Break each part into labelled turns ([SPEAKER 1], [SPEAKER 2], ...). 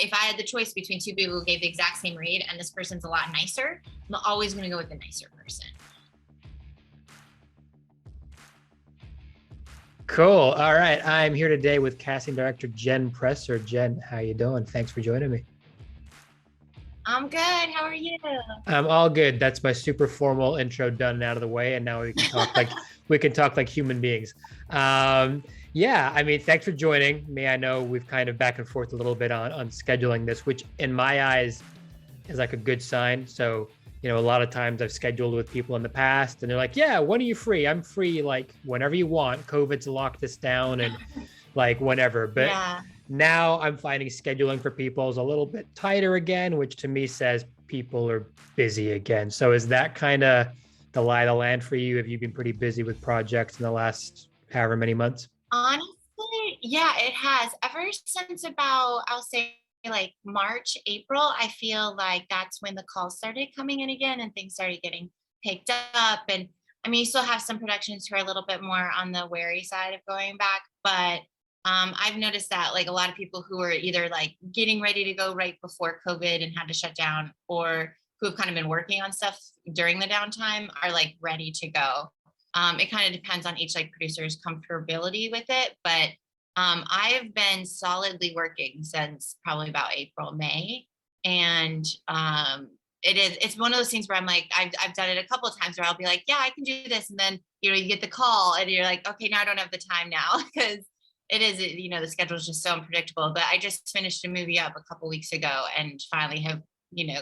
[SPEAKER 1] if I had the choice between two people who gave the exact same read and this person's a lot nicer, I'm always going to go with the nicer person.
[SPEAKER 2] Cool. All right. I'm here today with Casting Director Jenn Presser. Jenn, how you doing? Thanks for joining me.
[SPEAKER 1] I'm good. How are you?
[SPEAKER 2] I'm all good. That's my super formal intro done and out of the way, and now we can talk like human beings. Yeah, I mean, thanks for joining me. I know we've kind of back and forth a little bit on scheduling this, which in my eyes is like a good sign. So, a lot of times I've scheduled with people in the past and they're like, yeah, when are you free? I'm free like whenever you want. COVID's locked us down and like whenever. But
[SPEAKER 1] Yeah.
[SPEAKER 2] now I'm finding scheduling for people is a little bit tighter again, which to me says people are busy again. So is that kind of the lie of the land for you? Have you been pretty busy with projects in the last however many months?
[SPEAKER 1] Honestly, yeah, it has. Ever since about, I'll say like March, April, I feel like that's when the calls started coming in again and things started getting picked up. And I mean, you still have some productions who are a little bit more on the wary side of going back, but I've noticed that like a lot of people who are either like getting ready to go right before COVID and had to shut down, or who have kind of been working on stuff during the downtime are like ready to go. It kind of depends on each like producer's comfortability with it, but I've been solidly working since probably about April, May, and it's one of those things where I'm like, I've done it a couple of times where I'll be like, yeah, I can do this, and then you get the call and you're like, okay, now I don't have the time now because it is, the schedule is just so unpredictable. But I just finished a movie up a couple weeks ago and finally have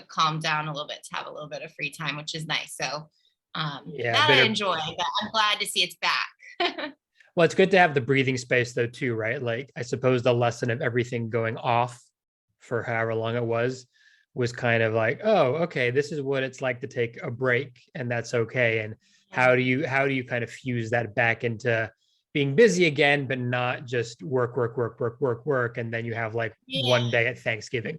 [SPEAKER 1] calmed down a little bit to have a little bit of free time, which is nice. So
[SPEAKER 2] Yeah,
[SPEAKER 1] that I enjoy, but I'm glad to see it's back.
[SPEAKER 2] well, it's good to have the breathing space though, too, right? Like, I suppose the lesson of everything going off for however long it was kind of like, oh, okay, this is what it's like to take a break, and that's okay. And how do you kind of fuse that back into being busy again, but not just work, work, work, work, work, work, and then you have like
[SPEAKER 1] Yeah.
[SPEAKER 2] one day at Thanksgiving.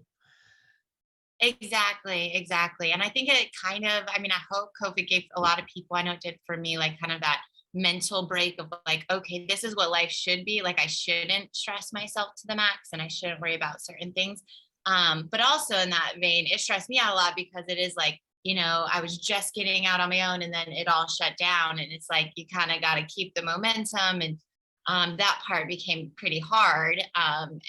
[SPEAKER 1] Exactly. And I think it kind of, I mean, I hope COVID gave a lot of people, I know it did for me, like kind of that mental break of like, okay, this is what life should be. Like I shouldn't stress myself to the max and I shouldn't worry about certain things. But also in that vein, it stressed me out a lot because it is like, I was just getting out on my own and then it all shut down. And it's like, you kind of got to keep the momentum, and that part became pretty hard.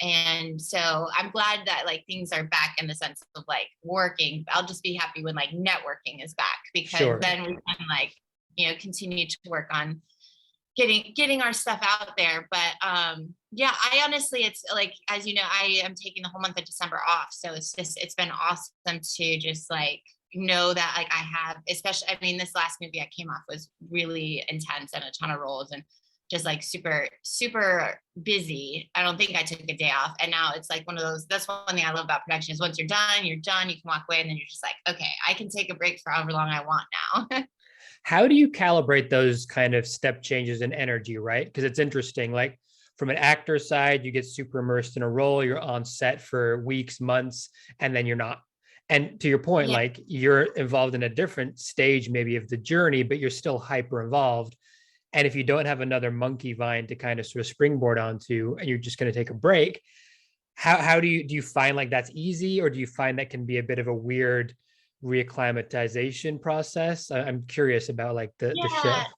[SPEAKER 1] And so I'm glad that like things are back in the sense of like working. I'll just be happy when like networking is back, because
[SPEAKER 2] Sure.
[SPEAKER 1] then we can like, continue to work on getting our stuff out there. But yeah, I honestly, it's like, as you know, I am taking the whole month of December off. So it's been awesome to just like know that like I have, especially, I mean, this last movie I came off was really intense and a ton of roles and just like super, super busy. I don't think I took a day off. And now it's like one of those, that's one thing I love about production is once you're done, you can walk away and then you're just like, okay, I can take a break for however long I want now.
[SPEAKER 2] How do you calibrate those kind of step changes in energy, right? Because it's interesting, like from an actor side, you get super immersed in a role, you're on set for weeks, months, and then you're not. And to your point,
[SPEAKER 1] Yeah.
[SPEAKER 2] like you're involved in a different stage maybe of the journey, but you're still hyper involved. And if you don't have another monkey vine to kind of sort of springboard onto, and you're just going to take a break, how do you find like that's easy, or do you find that can be a bit of a weird reacclimatization process? I'm curious about like the
[SPEAKER 1] Yeah,
[SPEAKER 2] shift.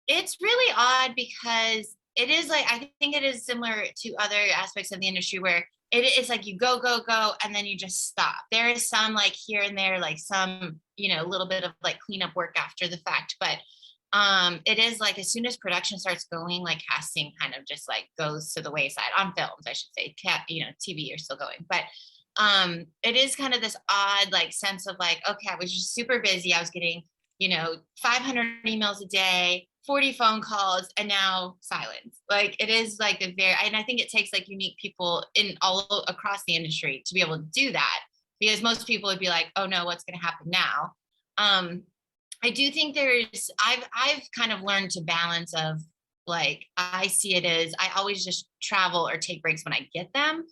[SPEAKER 1] it's really odd because it is like, I think it is similar to other aspects of the industry where it's like you go, go, go, and then you just stop. There is some like here and there, like some, a little bit of like cleanup work after the fact, but it is like as soon as production starts going, like casting kind of just like goes to the wayside on films, I should say. TV you're still going, but it is kind of this odd like sense of like, okay, I was just super busy, I was getting 500 emails a day, 40 phone calls, and now silence. Like it is like and I think it takes like unique people in all across the industry to be able to do that, because most people would be like, oh no, what's going to happen now? I do think I've kind of learned to balance of like, I see it as I always just travel or take breaks when I get them.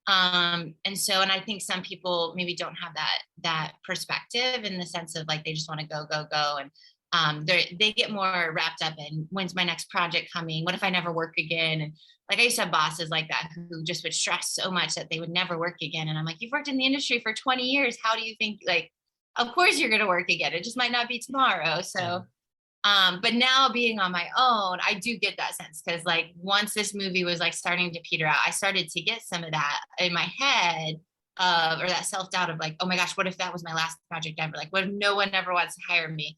[SPEAKER 1] And I think some people maybe don't have that perspective in the sense of like, they just want to go, go, go. And they get more wrapped up in when's my next project coming? What if I never work again? And like I used to have bosses like that who just would stress so much that they would never work again. And I'm like, you've worked in the industry for 20 years. How do you think like, of course you're going to work again. It just might not be tomorrow. So, but now being on my own, I do get that sense. Cause like once this movie was like starting to peter out, I started to get some of that in my head or that self-doubt of like, oh my gosh, what if that was my last project ever? Like, what if no one ever wants to hire me?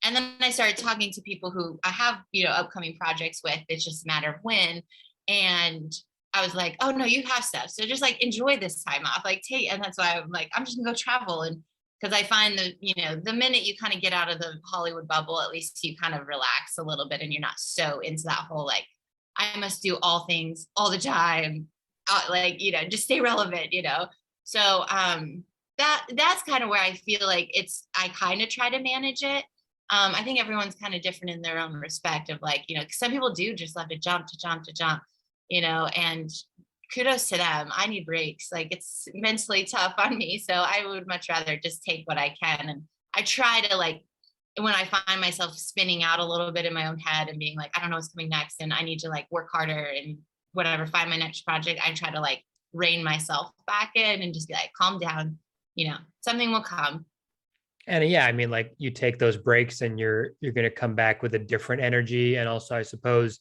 [SPEAKER 1] And then I started talking to people who I have, upcoming projects with. It's just a matter of when. And I was like, oh no, you have stuff. So just like enjoy this time off, like take, and that's why I'm like, I'm just gonna go travel. And because I find that, the minute you kind of get out of the Hollywood bubble, at least you kind of relax a little bit and you're not so into that whole, like, I must do all things all the time. Like, just stay relevant. So that's kind of where I feel like I kind of try to manage it. I think everyone's kind of different in their own respect of like, 'cause some people do just love to jump, and kudos to them. I need breaks. Like it's mentally tough on me. So I would much rather just take what I can. And I try to like, when I find myself spinning out a little bit in my own head and being like, I don't know what's coming next and I need to like work harder and whatever, find my next project, I try to like rein myself back in and just be like, calm down, something will come.
[SPEAKER 2] And yeah, I mean, like you take those breaks and you're going to come back with a different energy. And also, I suppose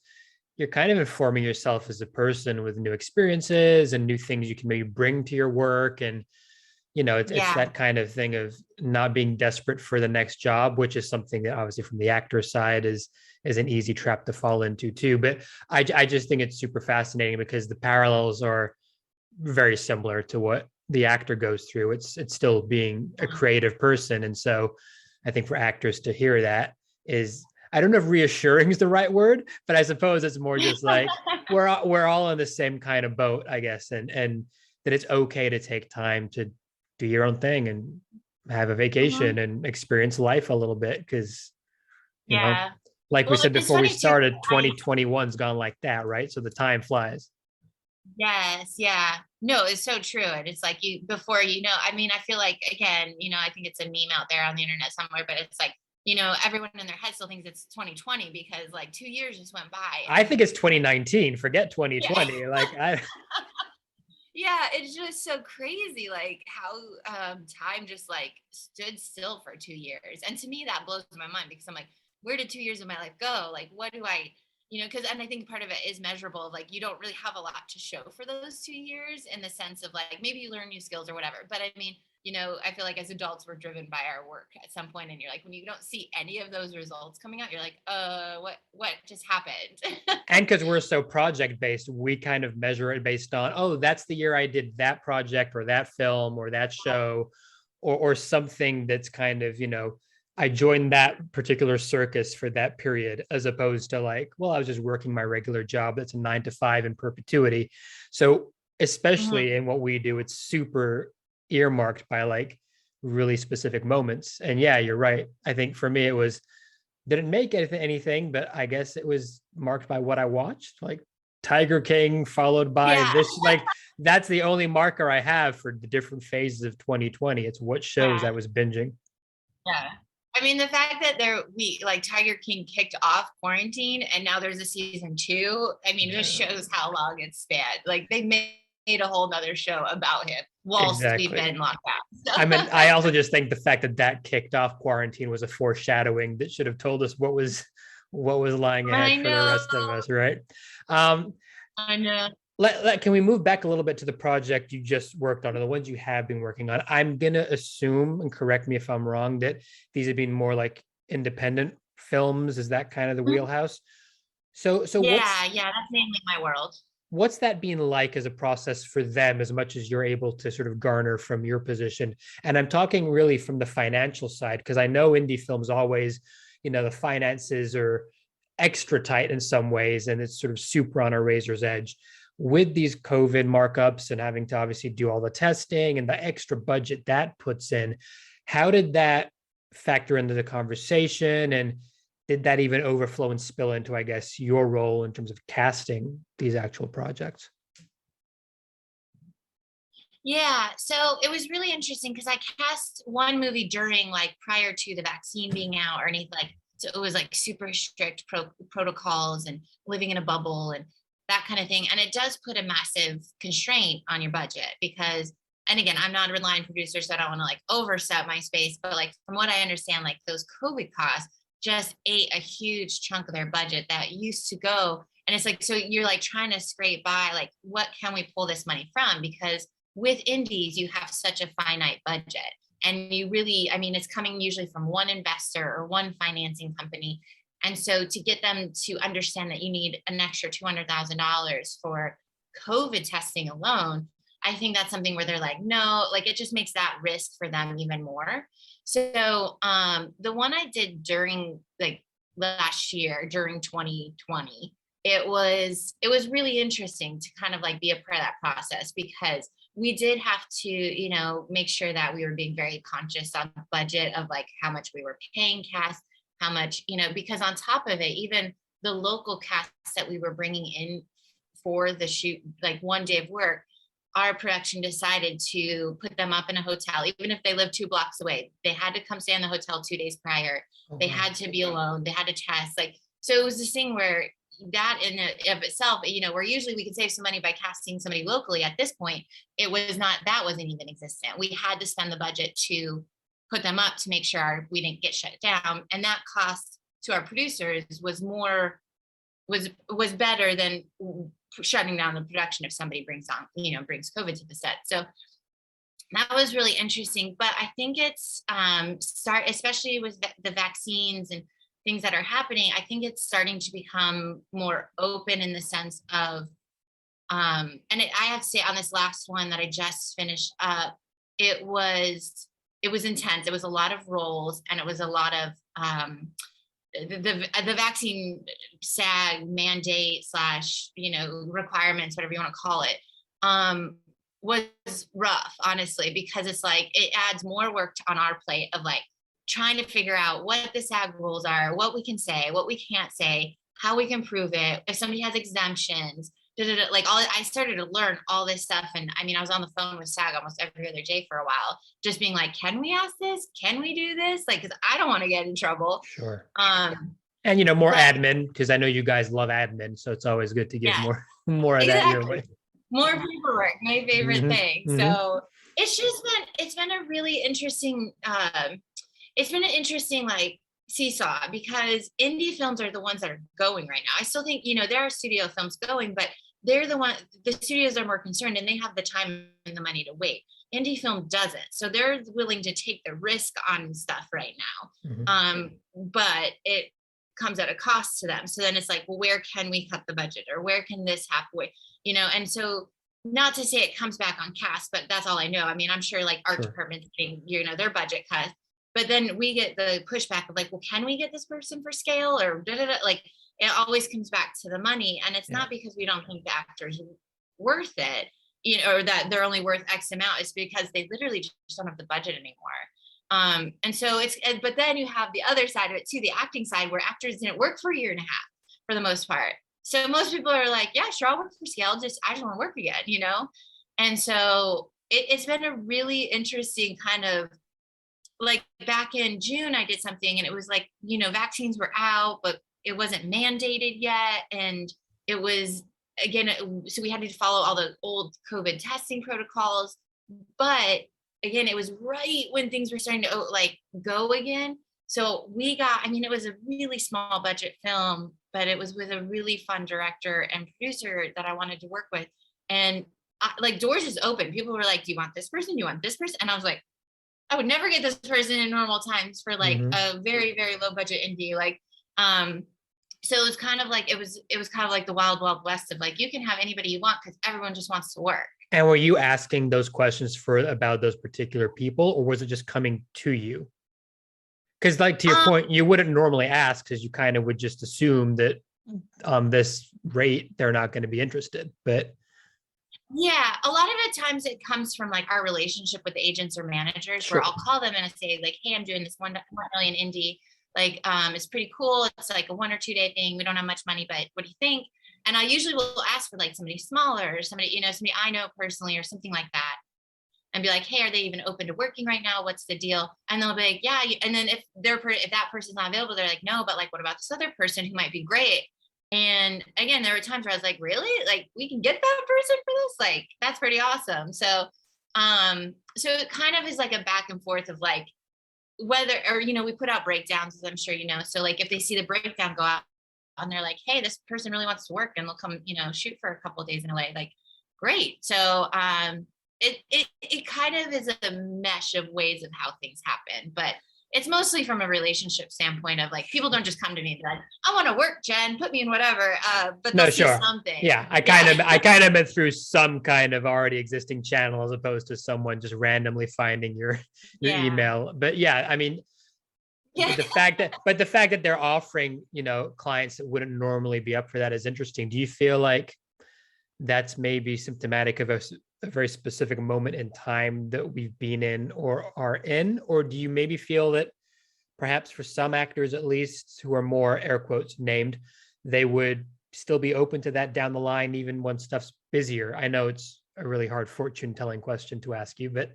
[SPEAKER 2] you're kind of informing yourself as a person with new experiences and new things you can maybe bring to your work. And, it's
[SPEAKER 1] Yeah.
[SPEAKER 2] that kind of thing of not being desperate for the next job, which is something that obviously from the actor side is an easy trap to fall into too. But I just think it's super fascinating because the parallels are very similar to what the actor goes through. It's still being a creative person. And so I think for actors to hear that is, I don't know if reassuring is the right word, but I suppose it's more just like we're all in the same kind of boat, I guess, and that it's okay to take time to do your own thing and have a vacation
[SPEAKER 1] Mhm.
[SPEAKER 2] and experience life a little bit because you know
[SPEAKER 1] Yeah.
[SPEAKER 2] like we
[SPEAKER 1] Well,
[SPEAKER 2] said
[SPEAKER 1] it's
[SPEAKER 2] before we
[SPEAKER 1] funny too.
[SPEAKER 2] started, 2021's gone like that, right? So the time flies.
[SPEAKER 1] Yes, yeah. No, it's so true. And it's like before I mean, I feel like again, I think it's a meme out there on the internet somewhere, but it's like, everyone in their head still thinks it's 2020 because like 2 years just went by.
[SPEAKER 2] I think it's 2019. Forget
[SPEAKER 1] Yeah.
[SPEAKER 2] 2020. Like I
[SPEAKER 1] Yeah, it's just so crazy, like how time just like stood still for 2 years. And to me, that blows my mind because I'm like, where did 2 years of my life go? Like, what do I, because, and I think part of it is measurable. Like, you don't really have a lot to show for those 2 years in the sense of like, maybe you learn new skills or whatever. But I mean, I feel like as adults, we're driven by our work at some point, and you're like, when you don't see any of those results coming out, you're like, what just happened?
[SPEAKER 2] and because we're so project based, we kind of measure it based on, oh, that's the year I did that project or that film or that show or something that's kind of, I joined that particular circus for that period, as opposed to like, well, I was just working my regular job. That's a 9 to 5 in perpetuity. So, especially
[SPEAKER 1] Mhm.
[SPEAKER 2] in what we do, it's super earmarked by like really specific moments. And yeah, you're right. I think for me, it was didn't make anything, but I guess it was marked by what I watched, like Tiger King, followed by
[SPEAKER 1] Yeah.
[SPEAKER 2] this. Like that's the only marker I have for the different phases of 2020. It's what shows I
[SPEAKER 1] Yeah.
[SPEAKER 2] was binging.
[SPEAKER 1] Yeah. I mean, the fact that we like Tiger King kicked off quarantine and now there's a season two, I mean, it just
[SPEAKER 2] Yeah,
[SPEAKER 1] shows how long it's spanned. Like they made a whole nother show about him whilst we've
[SPEAKER 2] exactly.
[SPEAKER 1] been locked
[SPEAKER 2] I
[SPEAKER 1] out.
[SPEAKER 2] mean, I also just think the fact that that kicked off quarantine was a foreshadowing that should have told us what was lying ahead
[SPEAKER 1] I
[SPEAKER 2] for the
[SPEAKER 1] know.
[SPEAKER 2] rest of us, right? Um,
[SPEAKER 1] I know.
[SPEAKER 2] can we move back a little bit to the project you just worked on or the ones you have been working on? I'm gonna assume, and correct me if I'm wrong, that these have been more like independent films. Is that kind of the
[SPEAKER 1] Mhm.
[SPEAKER 2] wheelhouse? So
[SPEAKER 1] Yeah,
[SPEAKER 2] what's
[SPEAKER 1] yeah, that's mainly my world.
[SPEAKER 2] what's that being like as a process for them as much as you're able to sort of garner from your position? And I'm talking really from the financial side, because I know indie films always, the finances are extra tight in some ways, and it's sort of super on a razor's edge. With these COVID markups and having to obviously do all the testing and the extra budget that puts in, how did that factor into the conversation? And did that even overflow and spill into, I guess, your role in terms of casting these actual projects?
[SPEAKER 1] Yeah, so it was really interesting because I cast one movie during like prior to the vaccine being out or anything like So it was like super strict protocols and living in a bubble and that kind of thing. And it does put a massive constraint on your budget because, and again, I'm not a relying producer, so I don't want to like overset my space, but like from what I understand, like those COVID costs just ate a huge chunk of their budget that used to go. And it's like, so you're like trying to scrape by, like, what can we pull this money from? Because with indies, you have such a finite budget. And you really, I mean, it's coming usually from one investor or one financing company. And so to get them to understand that you need an extra $200,000 for COVID testing alone, I think that's something where they're like, no, like it just makes that risk for them even more. So the one I did during like last year, during 2020, it was really interesting to kind of like be a part of that process because we did have to, make sure that we were being very conscious on the budget of like how much we were paying cast, how much, because on top of it, even the local cast that we were bringing in for the shoot, like one day of work, our production decided to put them up in a hotel, even if they lived 2 blocks away. They had to come stay in the hotel 2 days prior. They had to be alone. They had to test. Like, so it was this thing where that in and of itself, where usually we could save some money by casting somebody locally. At this point, that wasn't even existent. We had to spend the budget to put them up to make sure we didn't get shut down. And that cost to our producers was better than shutting down the production if somebody brings COVID to the set. So that was really interesting. But I think it's especially with the vaccines and things that are happening, I think it's starting to become more open in the sense of, I have to say on this last one that I just finished up, it was intense. It was a lot of roles and it was a lot of the vaccine SAG mandate / requirements, whatever you want to call it, was rough, honestly, because it's like it adds more work on our plate of like trying to figure out what the SAG rules are, what we can say, what we can't say, how we can prove it, if somebody has exemptions, like I started to learn all this stuff. And I mean, I was on the phone with SAG almost every other day for a while, just being like, can we ask this? Can we do this? Like, cause I don't want to get in trouble.
[SPEAKER 2] Sure. And more admin, because I know you guys love admin. So it's always good to give more of that your way.
[SPEAKER 1] More paperwork, my favorite thing. So it's been a really interesting, like seesaw, because indie films are the ones that are going right now. I still think, there are studio films going, but the studios are more concerned and they have the time and the money to wait. Indie film doesn't. So they're willing to take the risk on stuff right now. But it comes at a cost to them. So then it's like, well, where can we cut the budget, or where can this happen? And so not to say it comes back on cast, but that's all I know. I mean, I'm sure like art departments getting, their budget cut, but then we get the pushback of like, well, can we get this person for scale or like, it always comes back to the money. And it's not because we don't think the actor's worth it, or that they're only worth X amount. It's because they literally just don't have the budget anymore. And so but then you have the other side of it too, the acting side, where actors didn't work for a year and a half for the most part. So most people are like, yeah, sure, I'll work for scale. I just want to work again, And so it's been a really interesting kind of, like back in June, I did something and it was like, vaccines were out, but it wasn't mandated yet. And it was, again, so we had to follow all the old COVID testing protocols. But again, it was right when things were starting to like go again. So it was a really small budget film, but it was with a really fun director and producer that I wanted to work with. And like doors just open. People were like, do you want this person? Do you want this person? And I was like, I would never get this person in normal times for like a very, very low budget indie. Like, so it was kind of like, it was kind of like the wild, wild west of like, you can have anybody you want because everyone just wants to work.
[SPEAKER 2] And were you asking those questions about those particular people, or was it just coming to you? Because like to your point, you wouldn't normally ask because you kind of would just assume that this rate, they're not going to be interested. But
[SPEAKER 1] yeah, a lot of the times it comes from like our relationship with agents or managers, where I'll call them and I say like, hey, I'm doing this 1 million indie. Like, it's pretty cool. It's like a 1 or 2 day thing. We don't have much money, but what do you think? And I usually will ask for like somebody smaller or somebody, somebody I know personally or something like that. and be like, hey, are they even open to working right now? What's the deal? And they'll be like, yeah. And then if that person's not available, they're like, no, but like, what about this other person who might be great? And again, there were times where I was like, really? Like, we can get that person for this? Like, that's pretty awesome. So it kind of is like a back and forth of like, whether, or, we put out breakdowns, as I'm sure you know. So like if they see the breakdown go out and they're like, hey, this person really wants to work, and they'll come, shoot for a couple of days in LA, like, great. So it kind of is a mesh of ways of how things happen, but it's mostly from a relationship standpoint of like, people don't just come to me and be like, I want to work, Jen, put me in whatever. But
[SPEAKER 2] No,
[SPEAKER 1] they'll see
[SPEAKER 2] sure.
[SPEAKER 1] something.
[SPEAKER 2] Yeah, I kind of meant through some kind of already existing channel as opposed to someone just randomly finding your
[SPEAKER 1] Yeah.
[SPEAKER 2] email. But yeah, I mean,
[SPEAKER 1] Yeah.
[SPEAKER 2] the fact that they're offering, clients that wouldn't normally be up for that is interesting. Do you feel like that's maybe symptomatic of a very specific moment in time that we've been in or are in? Or do you maybe feel that perhaps for some actors, at least, who are more air quotes named, they would still be open to that down the line, even when stuff's busier? I know it's a really hard fortune telling question to ask you, but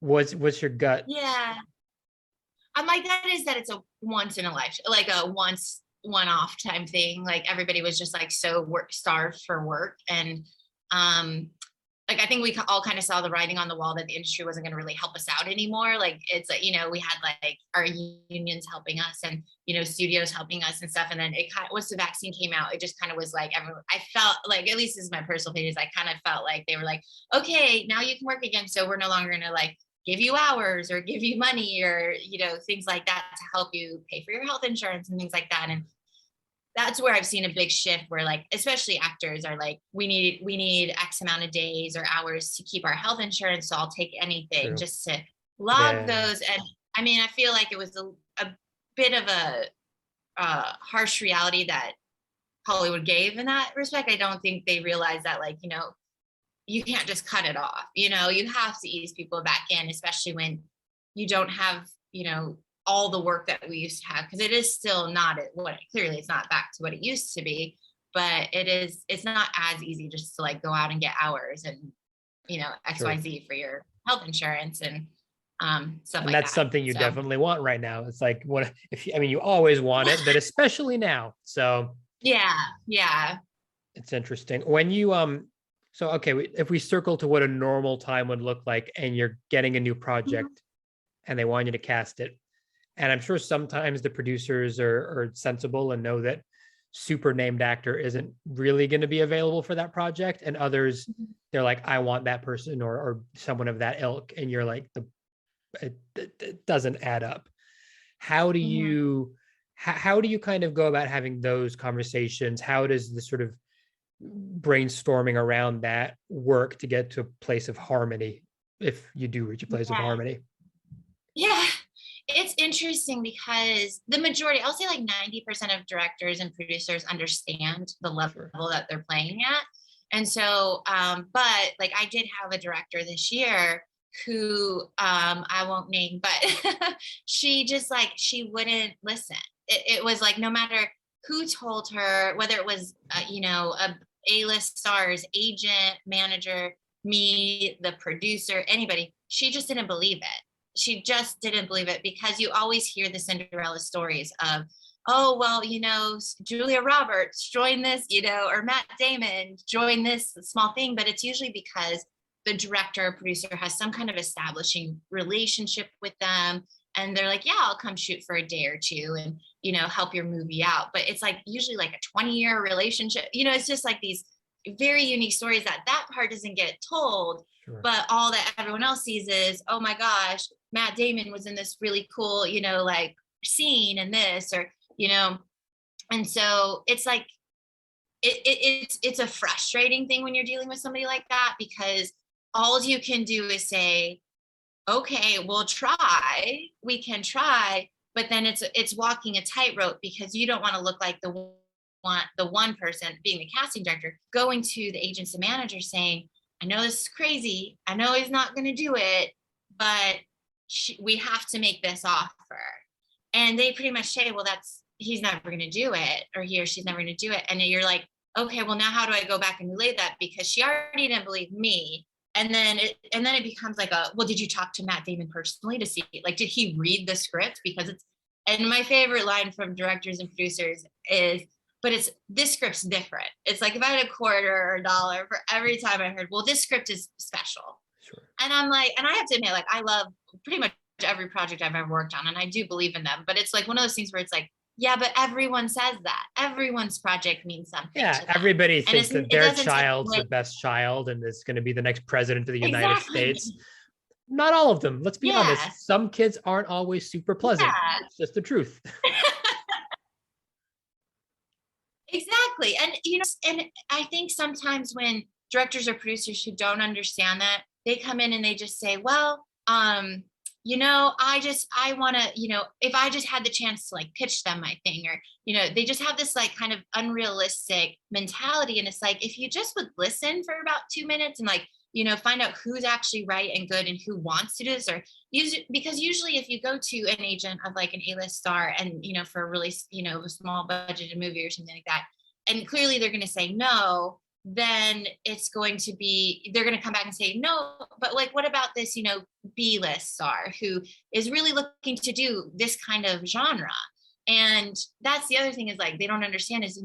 [SPEAKER 2] what's your gut?
[SPEAKER 1] Yeah. My gut is that it's a once in a life, like a one-off time thing. Like everybody was just like so starved for work. And like, I think we all kind of saw the writing on the wall that the industry wasn't going to really help us out anymore. Like it's like, we had like our unions helping us, and, studios helping us and stuff. And then it kind of, once the vaccine came out, it just kind of was like, everyone, I felt like, at least this is my personal opinion, is I kind of felt like they were like, okay, now you can work again. So we're no longer going to like give you hours or give you money or, things like that to help you pay for your health insurance and things like that. And that's where I've seen a big shift where like, especially actors are like, we need X amount of days or hours to keep our health insurance. So I'll take anything
[SPEAKER 2] True.
[SPEAKER 1] just to log those. And I mean, I feel like it was a bit of a harsh reality that Hollywood gave in that respect. I don't think they realized that, like, you can't just cut it off. You have to ease people back in, especially when you don't have, all the work that we used to have, because it is still not clearly it's not back to what it used to be, but it's not as easy just to like go out and get hours and, XYZ for your health insurance and stuff
[SPEAKER 2] And
[SPEAKER 1] like
[SPEAKER 2] that's
[SPEAKER 1] that.
[SPEAKER 2] something you definitely want right now. It's like, you always want it, but especially now. So
[SPEAKER 1] yeah.
[SPEAKER 2] it's interesting when you, so, okay, if we circle to what a normal time would look like and you're getting a new project and they want you to cast it. And I'm sure sometimes the producers are sensible and know that super named actor isn't really going to be available for that project. And others, they're like, I want that person or someone of that ilk. And you're like, it doesn't add up. How do you kind of go about having those conversations? How does the sort of brainstorming around that work to get to a place of harmony, if you do reach a place of harmony?
[SPEAKER 1] Yeah, it's interesting because the majority, I'll say like 90% of directors and producers understand the level that they're playing at. And so, but like I did have a director this year who I won't name, but she just like, she wouldn't listen. It was like, no matter who told her, whether it was, a A-list star's agent, manager, me, the producer, anybody, she just didn't believe it. She just didn't believe it, because you always hear the Cinderella stories of, oh, well, Julia Roberts joined this, or Matt Damon joined this small thing. But it's usually because the director or producer has some kind of establishing relationship with them. And they're like, yeah, I'll come shoot for a day or two and, help your movie out. But it's like usually like a 20-year relationship. It's just like these very unique stories that part doesn't get told. Sure. But all that everyone else sees is, oh my gosh, Matt Damon was in this really cool, like scene and this, or, and so it's like, it's a frustrating thing when you're dealing with somebody like that, because all you can do is say, okay, we can try, but then it's walking a tightrope, because you don't want to look like the one person being the casting director going to the agents and managers saying, I know this is crazy, I know he's not going to do it, but we have to make this offer. And they pretty much say, well, he's never going to do it, or he or she's never going to do it. And you're like, okay, well, now how do I go back and relay that? Because she already didn't believe me. and then it becomes like well, did you talk to Matt Damon personally to see, like, did he read the script? Because and my favorite line from directors and producers is, but this script's different. It's like, if I had a quarter or a dollar for every time I heard, well, this script is special.
[SPEAKER 2] Sure.
[SPEAKER 1] And I'm like, and I have to admit, like, I love pretty much every project I've ever worked on, and I do believe in them, but it's like one of those things where it's like, yeah, but everyone says that. Everyone's project means something.
[SPEAKER 2] Yeah,
[SPEAKER 1] to them.
[SPEAKER 2] everybody
[SPEAKER 1] And
[SPEAKER 2] thinks that
[SPEAKER 1] it
[SPEAKER 2] their
[SPEAKER 1] doesn't take
[SPEAKER 2] child's
[SPEAKER 1] away.
[SPEAKER 2] the best child and is going to be the next president of the United
[SPEAKER 1] Exactly.
[SPEAKER 2] States. Not all of them. Let's be
[SPEAKER 1] Yeah.
[SPEAKER 2] honest. Some kids aren't always super pleasant.
[SPEAKER 1] Yeah.
[SPEAKER 2] It's just the truth.
[SPEAKER 1] Exactly. And and I think sometimes when directors or producers who don't understand that, they come in and they just say, well, I want to, if I just had the chance to, like, pitch them my thing, or, they just have this, like, kind of unrealistic mentality. And it's like, if you just would listen for about 2 minutes and, like, find out who's actually right and good and who wants to do this, or because usually if you go to an agent of, like, an A-list star and, for a really, a small budgeted movie or something like that, and clearly they're going to say no, then they're going to come back and say, no, but, like, what about this, B-list star who is really looking to do this kind of genre? And that's the other thing, is, like, they don't understand is,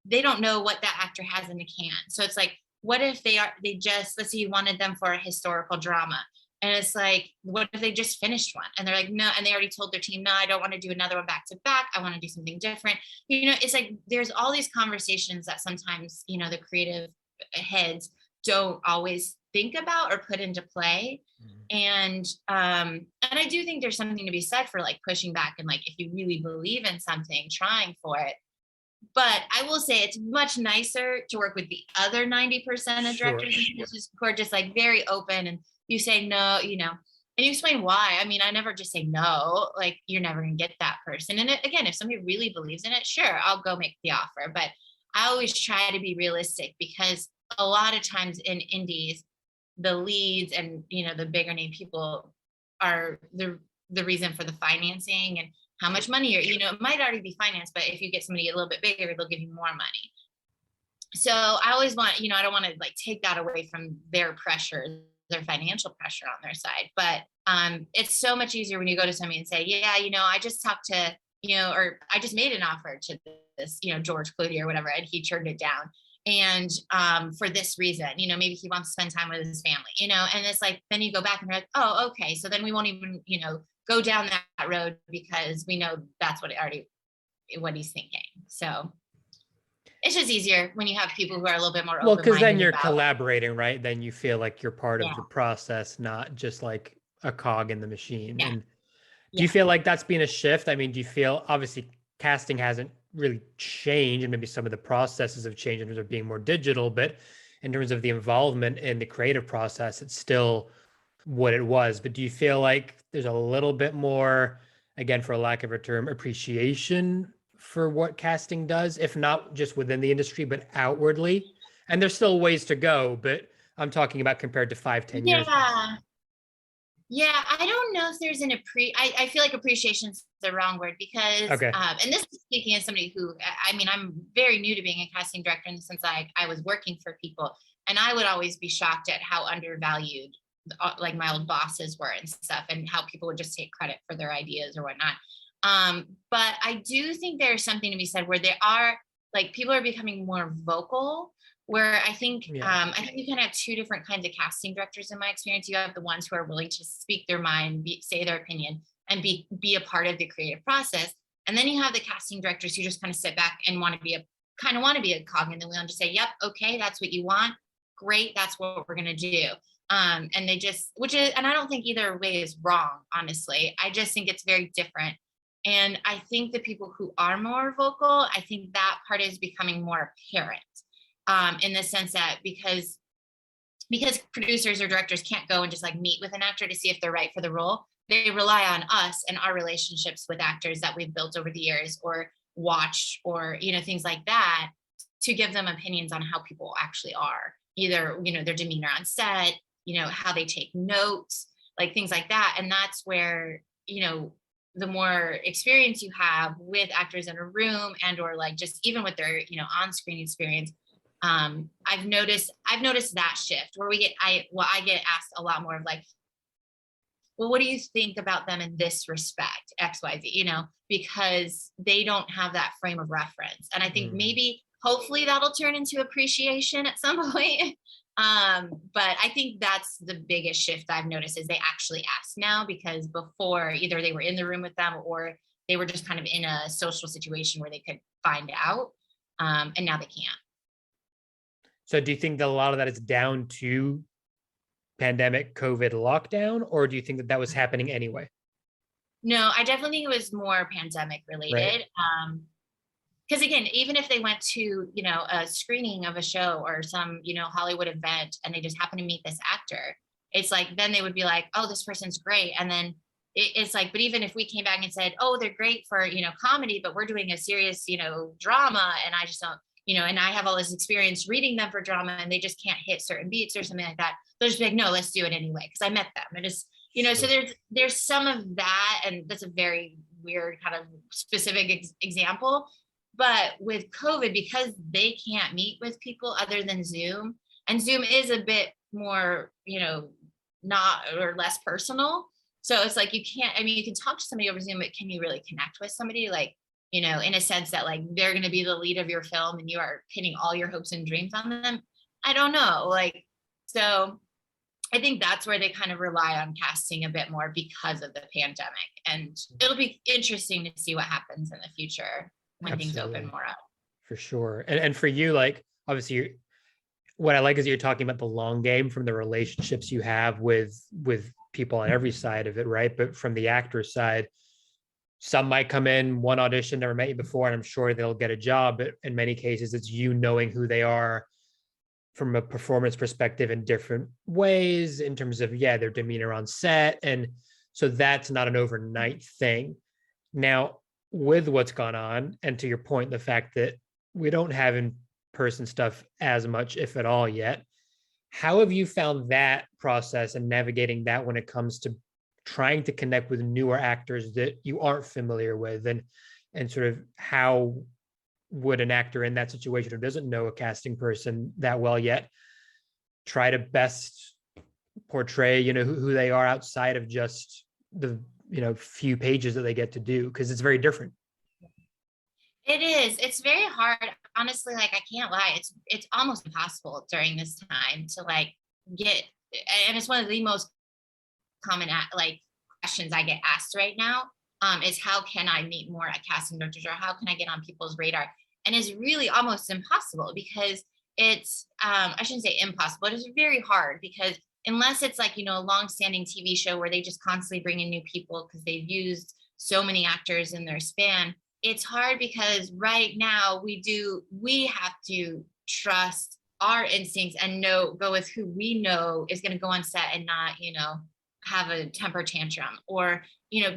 [SPEAKER 1] they don't know what that actor has in the can. So it's like, what if let's say you wanted them for a historical drama, and it's like, what if they just finished one and they're like, no, and they already told their team, no, I don't want to do another one back to back, I want to do something different. It's like, there's all these conversations that sometimes, the creative heads don't always think about or put into play. And I do think there's something to be said for, like, pushing back, and, like, if you really believe in something, trying for it. But I will say it's much nicer to work with the other 90% of directors and producers who are just, like, very open, and you say no, and you explain why. I mean, I never just say no, like, you're never gonna get that person. And again, if somebody really believes in it, sure, I'll go make the offer. But I always try to be realistic, because a lot of times in indies, the leads and, the bigger name people are the reason for the financing and how much money it might already be financed, but if you get somebody a little bit bigger, they'll give you more money. So I always want, I don't want to, like, take that away from their pressure, their financial pressure on their side. But it's so much easier when you go to somebody and say, yeah, I just talked to, or I just made an offer to this, George Clooney or whatever, and he turned it down. And for this reason, maybe he wants to spend time with his family, and it's like, then you go back and you're like, oh, okay. So then we won't even, go down that road, because we know that's what he's thinking. So it's just easier when you have people who are a little bit more
[SPEAKER 2] well, because then you're
[SPEAKER 1] about
[SPEAKER 2] collaborating, right? Then you feel like you're part of
[SPEAKER 1] Yeah.
[SPEAKER 2] the process, not just like a cog in the machine.
[SPEAKER 1] Yeah.
[SPEAKER 2] And do you feel like that's been a shift? I mean, do you feel, obviously casting hasn't really changed, and maybe some of the processes have changed in terms of being more digital, but in terms of the involvement in the creative process, it's still what it was. But do you feel like there's a little bit more, again, for a lack of a term, appreciation for what casting does, if not just within the industry, but outwardly? And there's still ways to go, but I'm talking about compared to 5-10 years ago.
[SPEAKER 1] Yeah, I don't know if there's I feel like appreciation is the wrong word, because,
[SPEAKER 2] Okay.
[SPEAKER 1] And this is speaking as somebody who, I mean, I'm very new to being a casting director in the sense I was working for people, and I would always be shocked at how undervalued, like, my old bosses were and stuff, and how people would just take credit for their ideas or whatnot. But I do think there's something to be said where there are, like, people are becoming more vocal, where I think you kind of have two different kinds of casting directors in my experience. You have the ones who are willing to speak their mind, say their opinion, and be a part of the creative process. And then you have the casting directors who just kind of sit back and want to be a cog in the wheel and just say, yep, okay, that's what you want. Great, that's what we're gonna do. And they just, and I don't think either way is wrong, honestly. I just think it's very different. And I think the people who are more vocal, I think that part is becoming more apparent. In the sense that because producers or directors can't go and just, like, meet with an actor to see if they're right for the role, they rely on us and our relationships with actors that we've built over the years, or watched, or things like that, to give them opinions on how people actually are, either their demeanor on set, how they take notes, like, things like that. And that's where the more experience you have with actors in a room, and or, like, just even with their on-screen experience, I've noticed that shift where I get asked a lot more of like, well, what do you think about them in this respect, XYZ, because they don't have that frame of reference. And I think maybe hopefully that'll turn into appreciation at some point. But I think that's the biggest shift I've noticed is they actually ask now, because before either they were in the room with them or they were just kind of in a social situation where they could find out. And now they can't.
[SPEAKER 2] So do you think that a lot of that is down to pandemic COVID lockdown, or do you think that that was happening anyway?
[SPEAKER 1] No, I definitely think it was more pandemic
[SPEAKER 2] Right.
[SPEAKER 1] related. Because again, even if they went to, a screening of a show or some, Hollywood event and they just happen to meet this actor, it's like, then they would be like, oh, this person's great. And then it's like, but even if we came back and said, oh, they're great for, comedy, but we're doing a serious, drama, and I just don't, and I have all this experience reading them for drama and they just can't hit certain beats or something like that. They'll just be like, no, let's do it anyway. Because I met them. And just, so there's some of that. And that's a very weird kind of specific example. But with COVID, because they can't meet with people other than Zoom, and Zoom is a bit more, not or less personal. So it's like, you can talk to somebody over Zoom, but can you really connect with somebody? Like, in a sense that like they're going to be the lead of your film and you are pinning all your hopes and dreams on them. I don't know. Like, so I think that's where they kind of rely on casting a bit more because of the pandemic. And it'll be interesting to see what happens in the future when things open more up.
[SPEAKER 2] For sure. And for you, like, obviously, what I like is you're talking about the long game from the relationships you have with people on every side of it, right? But from the actor side, some might come in, one audition, never met you before, and I'm sure they'll get a job. But in many cases, it's you knowing who they are from a performance perspective in different ways in terms of, their demeanor on set. And so that's not an overnight thing. Now, with what's gone on, and to your point, the fact that we don't have in-person stuff as much, if at all, yet, how have you found that process and navigating that when it comes to trying to connect with newer actors that you aren't familiar with, and sort of how would an actor in that situation who doesn't know a casting person that well yet try to best portray, who they are outside of just the, few pages that they get to do? Because it's very different.
[SPEAKER 1] It is. It's very hard. Honestly, like I can't lie. It's almost impossible during this time to like get, and it's one of the most common like questions I get asked right now, is how can I meet more casting directors, or how can I get on people's radar? And it's really almost impossible because it's I shouldn't say impossible, it's very hard, because unless it's like, a long-standing TV show where they just constantly bring in new people because they've used so many actors in their span, it's hard because right now we have to trust our instincts and go with who we know is going to go on set and not, have a temper tantrum, or,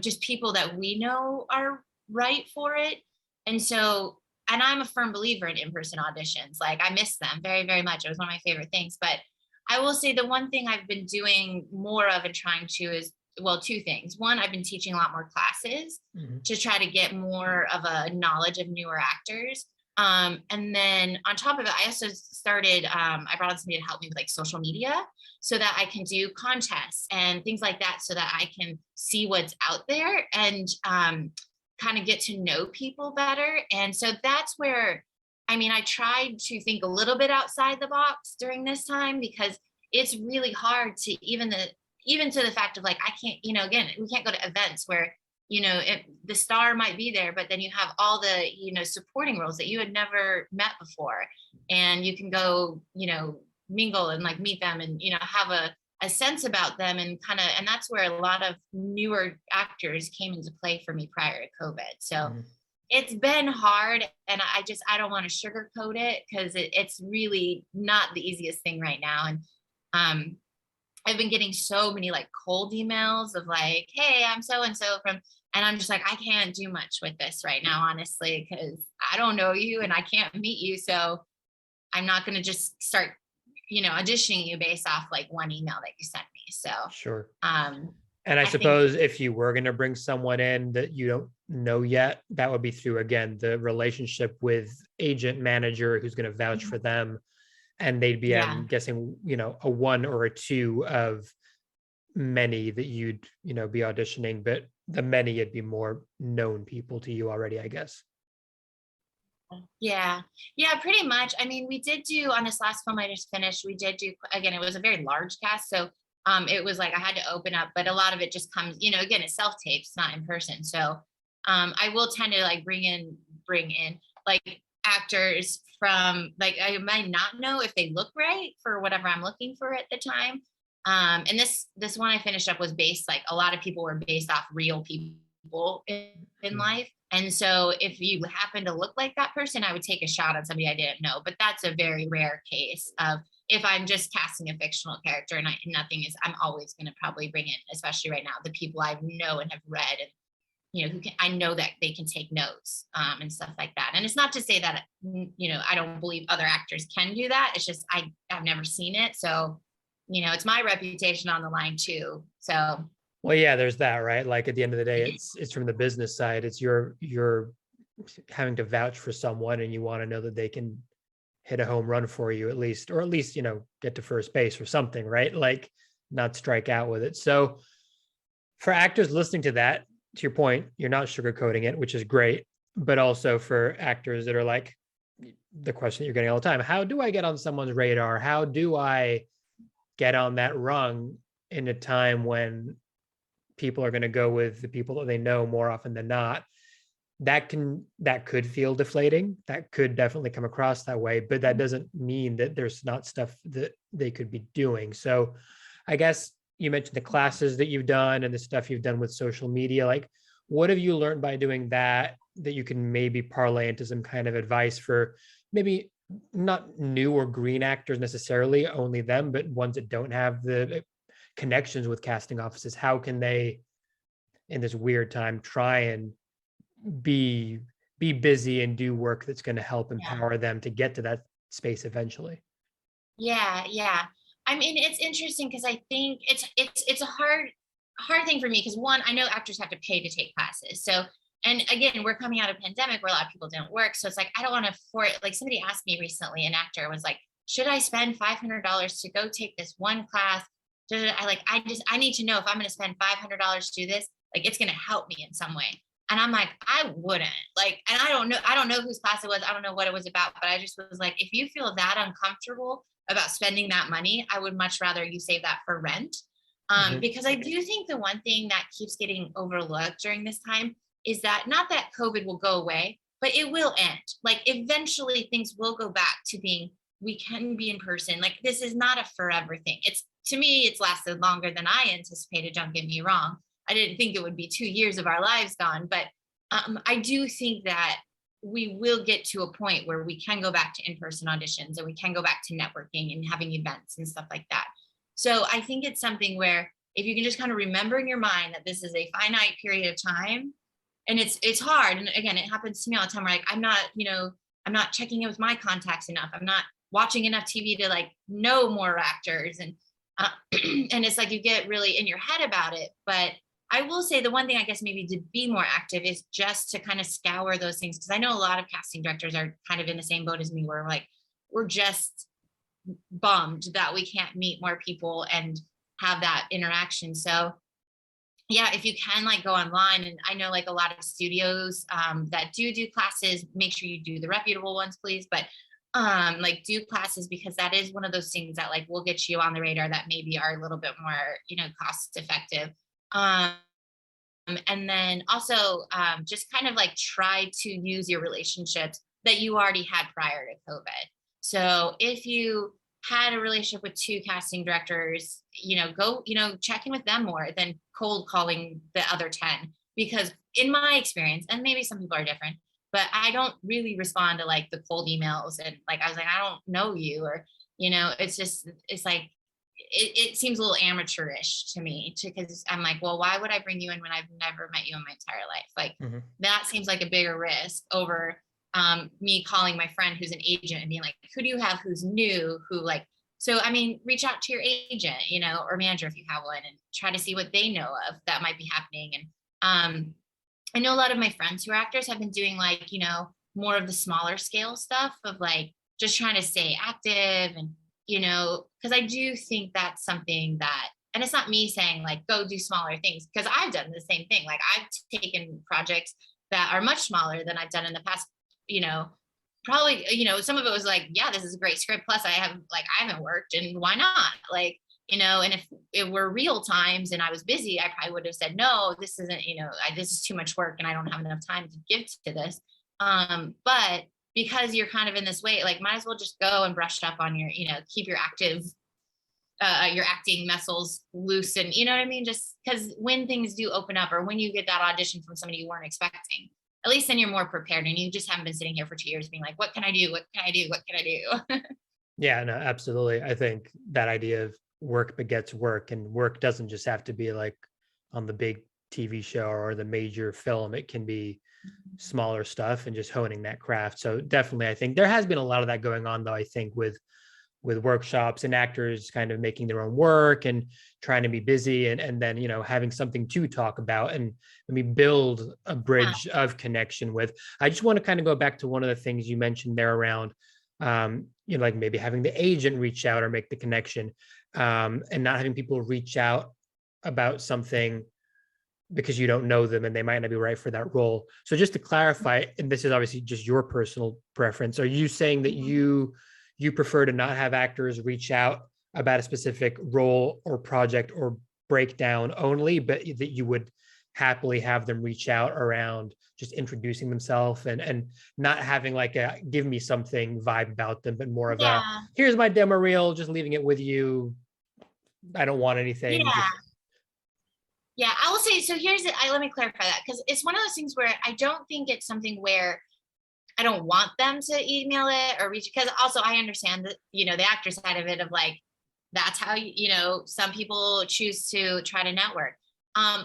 [SPEAKER 1] just people that we know are right for it. And so, and I'm a firm believer in in-person auditions. Like I miss them very, very much. It was one of my favorite things. But I will say the one thing I've been doing more of and trying to is, well, two things. One, I've been teaching a lot more classes to try to get more of a knowledge of newer actors. And then on top of it, I also started, I brought on somebody to help me with like social media so that I can do contests and things like that, so that I can see what's out there and kind of get to know people better. And so that's where, I tried to think a little bit outside the box during this time, because it's really hard to even to the fact of like, I can't, again, we can't go to events where, the star might be there, but then you have all the, supporting roles that you had never met before. And you can go, mingle and like meet them and, have a sense about them and and that's where a lot of newer actors came into play for me prior to COVID. So it's been hard, and I don't want to sugarcoat it, because it's really not the easiest thing right now. And I've been getting so many like cold emails of like, hey, I'm so and so from, and I'm just like, I can't do much with this right now, honestly, because I don't know you and I can't meet you. So I'm not going to just start, auditioning you based off like one email that you sent me. So
[SPEAKER 2] Sure.
[SPEAKER 1] and
[SPEAKER 2] I suppose if you were going to bring someone in that you don't know yet, that would be through, again, the relationship with agent manager who's going to vouch for them and they'd be,
[SPEAKER 1] Yeah.
[SPEAKER 2] I'm guessing, a one or a two of many that you'd, be auditioning, but the many would be more known people to you already, I guess.
[SPEAKER 1] Yeah. Yeah, pretty much. I mean, we did do on this last film I just finished, we did do again, it was a very large cast. So it was like I had to open up, but a lot of it just comes, again, it's self-tapes, not in person. So I will tend to like bring in like actors from like I might not know if they look right for whatever I'm looking for at the time. And this one I finished up was based like a lot of people were based off real people in
[SPEAKER 2] Mhm.
[SPEAKER 1] life. And so if you happen to look like that person, I would take a shot on somebody I didn't know. But that's a very rare case of if I'm just casting a fictional character and nothing is, I'm always going to probably bring in, especially right now, the people I know and have read and, who can, I know that they can take notes and stuff like that. And it's not to say that, I don't believe other actors can do that. It's just, I've never seen it. So, it's my reputation on the line too. So
[SPEAKER 2] Well, yeah, there's that, right? Like at the end of the day, it's from the business side. It's you're having to vouch for someone, and you want to know that they can hit a home run for you at least, or at least, get to first base or something, right? Like not strike out with it. So for actors listening to that, to your point, you're not sugarcoating it, which is great. But also for actors that are like the question that you're getting all the time, how do I get on someone's radar? How do I get on that rung in a time when people are going to go with the people that they know more often than not? That could feel deflating. That could definitely come across that way, but that doesn't mean that there's not stuff that they could be doing. So I guess you mentioned the classes that you've done and the stuff you've done with social media. Like, what have you learned by doing that that you can maybe parlay into some kind of advice for maybe not new or green actors necessarily, only them, but ones that don't have the connections with casting offices? How can they, in this weird time, try and be be busy and do work that's going to help
[SPEAKER 1] yeah.
[SPEAKER 2] empower them to get to that space eventually?
[SPEAKER 1] Yeah, yeah. I mean, it's interesting because I think it's a hard thing for me because one, I know actors have to pay to take classes. So, and again, we're coming out of pandemic where a lot of people didn't work. So it's like I don't want to for it. Like somebody asked me recently, an actor was like, "Should I spend $500 to go take this one class?" I need to know if I'm going to spend $500 to do this, like it's going to help me in some way. And I'm like, I wouldn't like, and I don't know whose class it was. I don't know what it was about, but I just was like, if you feel that uncomfortable about spending that money, I would much rather you save that for rent.
[SPEAKER 2] Mhm.
[SPEAKER 1] Because I do think the one thing that keeps getting overlooked during this time is that not that COVID will go away, but it will end. Like eventually things will go back to being, we can be in person. Like this is not a forever thing. It's to me, it's lasted longer than I anticipated. Don't get me wrong. I didn't think it would be 2 years of our lives gone, but I do think that we will get to a point where we can go back to in-person auditions and we can go back to networking and having events and stuff like that. So I think it's something where if you can just kind of remember in your mind that this is a finite period of time and it's hard. And again, it happens to me all the time where like I'm not, I'm not checking in with my contacts enough. I'm not watching enough TV to like know more actors and and it's like you get really in your head about it. But I will say the one thing I guess maybe to be more active is just to kind of scour those things because I know a lot of casting directors are kind of in the same boat as me where like we're just bummed that we can't meet more people and have that interaction. So yeah, if you can like go online and I know like a lot of studios that do classes, make sure you do the reputable ones, please. But like do classes because that is one of those things that like will get you on the radar that maybe are a little bit more, cost effective. Um, and then also just kind of like try to use your relationships that you already had prior to COVID. So if you had a relationship with two casting directors, go, check in with them more than cold calling the other 10. Because in my experience, and maybe some people are different, but I don't really respond to like the cold emails. And like, I was like, I don't know you, or, it's like, it seems a little amateurish to me because I'm like, well, why would I bring you in when I've never met you in my entire life? Like
[SPEAKER 2] Mhm.
[SPEAKER 1] that seems like a bigger risk over me calling my friend who's an agent and being like, who do you have who's new, who like, so I mean, reach out to your agent, or manager if you have one and try to see what they know of that might be happening. And I know a lot of my friends who are actors have been doing like, more of the smaller scale stuff of like just trying to stay active and because I do think that's something that, and it's not me saying like, go do smaller things, because I've done the same thing. Like I've taken projects that are much smaller than I've done in the past, probably, some of it was like, yeah, this is a great script. Plus I haven't worked, and why not? Like, and if it were real times and I was busy, I probably would have said, no, this isn't, this is too much work and I don't have enough time to give to this. But because you're kind of in this way, like might as well just go and brush up on your, keep your your acting muscles loose, and you know what I mean? Just because when things do open up, or when you get that audition from somebody you weren't expecting, at least then you're more prepared, and you just haven't been sitting here for 2 years being like, what can I do? What can I do? What can I do?
[SPEAKER 2] Yeah, no, absolutely. I think that idea of work begets work, and work doesn't just have to be like on the big TV show or the major film. It can be smaller stuff and just honing that craft. So definitely, I think there has been a lot of that going on, though. I think with workshops and actors kind of making their own work and trying to be busy, and then having something to talk about and maybe build a
[SPEAKER 1] Yeah.
[SPEAKER 2] bridge of connection with. I just want to kind of go back to one of the things you mentioned there around like maybe having the agent reach out or make the connection, and not having people reach out about something because you don't know them and they might not be right for that role. So just to clarify, and this is obviously just your personal preference, are you saying that you prefer to not have actors reach out about a specific role or project or breakdown only, but that you would happily have them reach out around just introducing themselves and not having like a give me something vibe about them, but more of a
[SPEAKER 1] Yeah.
[SPEAKER 2] here's my demo reel, just leaving it with you. I don't want anything.
[SPEAKER 1] Yeah.
[SPEAKER 2] Just
[SPEAKER 1] Yeah, I will say, so let me clarify that, because it's one of those things where I don't think it's something where I don't want them to email it or reach, because also I understand that, the actor side of it, of like, that's how, some people choose to try to network.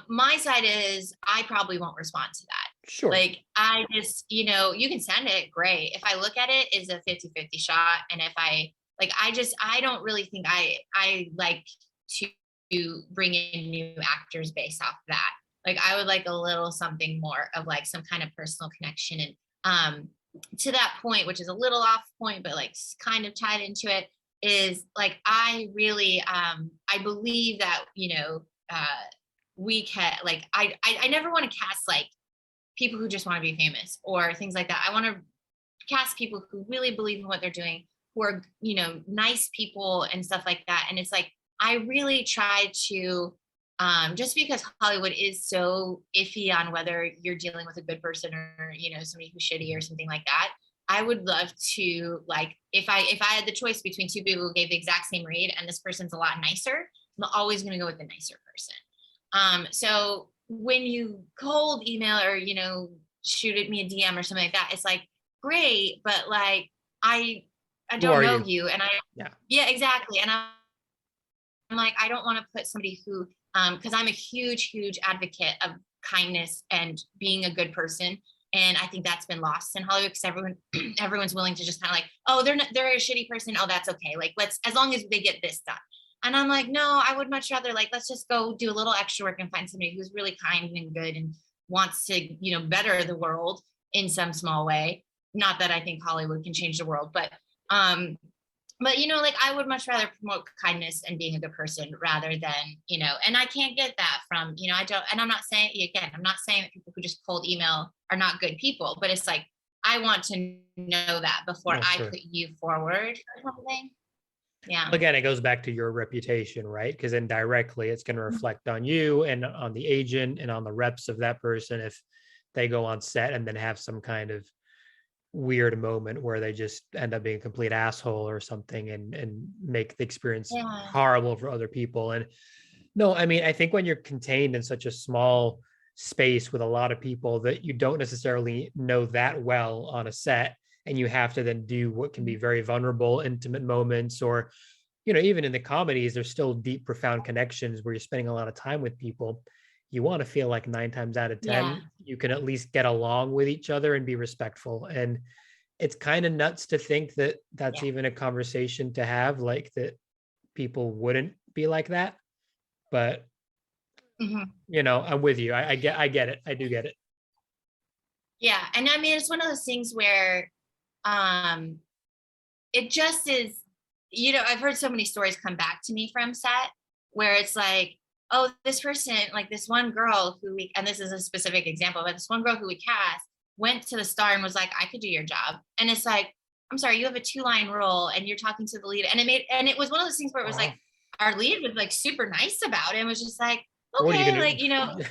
[SPEAKER 1] My side is I probably won't respond to that.
[SPEAKER 2] sure.
[SPEAKER 1] Like I just, you can send it, great. If I look at it, is a 50-50 shot. And if I don't really think I like to bring in new actors based off that. Like I would like a little something more of like some kind of personal connection. And to that point, which is a little off point, but like kind of tied into it, is like I really I believe that we can, like I never want to cast like people who just want to be famous or things like that. I want to cast people who really believe in what they're doing, who are nice people and stuff like that. And it's like I really try to, just because Hollywood is so iffy on whether you're dealing with a good person or somebody who's shitty or something like that. I would love to, like, if I had the choice between two people who gave the exact same read and this person's a lot nicer, I'm always going to go with the nicer person. So when you cold email or shoot at me a DM or something like that, it's like great, but like I don't know you, and yeah, exactly, and I'm like, I don't want to put somebody who, because I'm a huge advocate of kindness and being a good person. And I think that's been lost in Hollywood, because everyone's willing to just kind of like, oh, they're a shitty person. Oh, that's okay. Like, as long as they get this done. And I'm like, no, I would much rather, like, let's just go do a little extra work and find somebody who's really kind and good and wants to, better the world in some small way. Not that I think Hollywood can change the world, but like I would much rather promote kindness and being a good person rather than, and I can't get that from, I don't, and I'm not saying, again, I'm not saying that people who just cold email are not good people, but it's like, I want to know that before I put you forward or something. Yeah.
[SPEAKER 2] Again, it goes back to your reputation, right? Because indirectly it's going to reflect on you and on the agent and on the reps of that person if they go on set and then have some kind of weird moment where they just end up being a complete asshole or something and make the experience horrible for other people. And no, I mean, I think when you're contained in such a small space with a lot of people that you don't necessarily know that well on a set, and you have to then do what can be very vulnerable, intimate moments, or, even in the comedies, there's still deep, profound connections where you're spending a lot of time with people. You want to feel like 9 times out of 10, you can at least get along with each other and be respectful. And it's kind of nuts to think that that's even a conversation to have, like that people wouldn't be like that. But, I'm with you. I get it. I do get it.
[SPEAKER 1] Yeah. And I mean, it's one of those things where it just is, I've heard so many stories come back to me from set where it's like, oh, this person, like this one girl and this is a specific example, but this one girl who we cast went to the star and was like, I could do your job. And it's like, I'm sorry, you have a 2-line role and you're talking to the lead. And it was one of those things where it was
[SPEAKER 2] Wow.
[SPEAKER 1] like, our lead was like super nice about it and was just like,
[SPEAKER 2] What are you
[SPEAKER 1] okay,
[SPEAKER 2] gonna
[SPEAKER 1] like,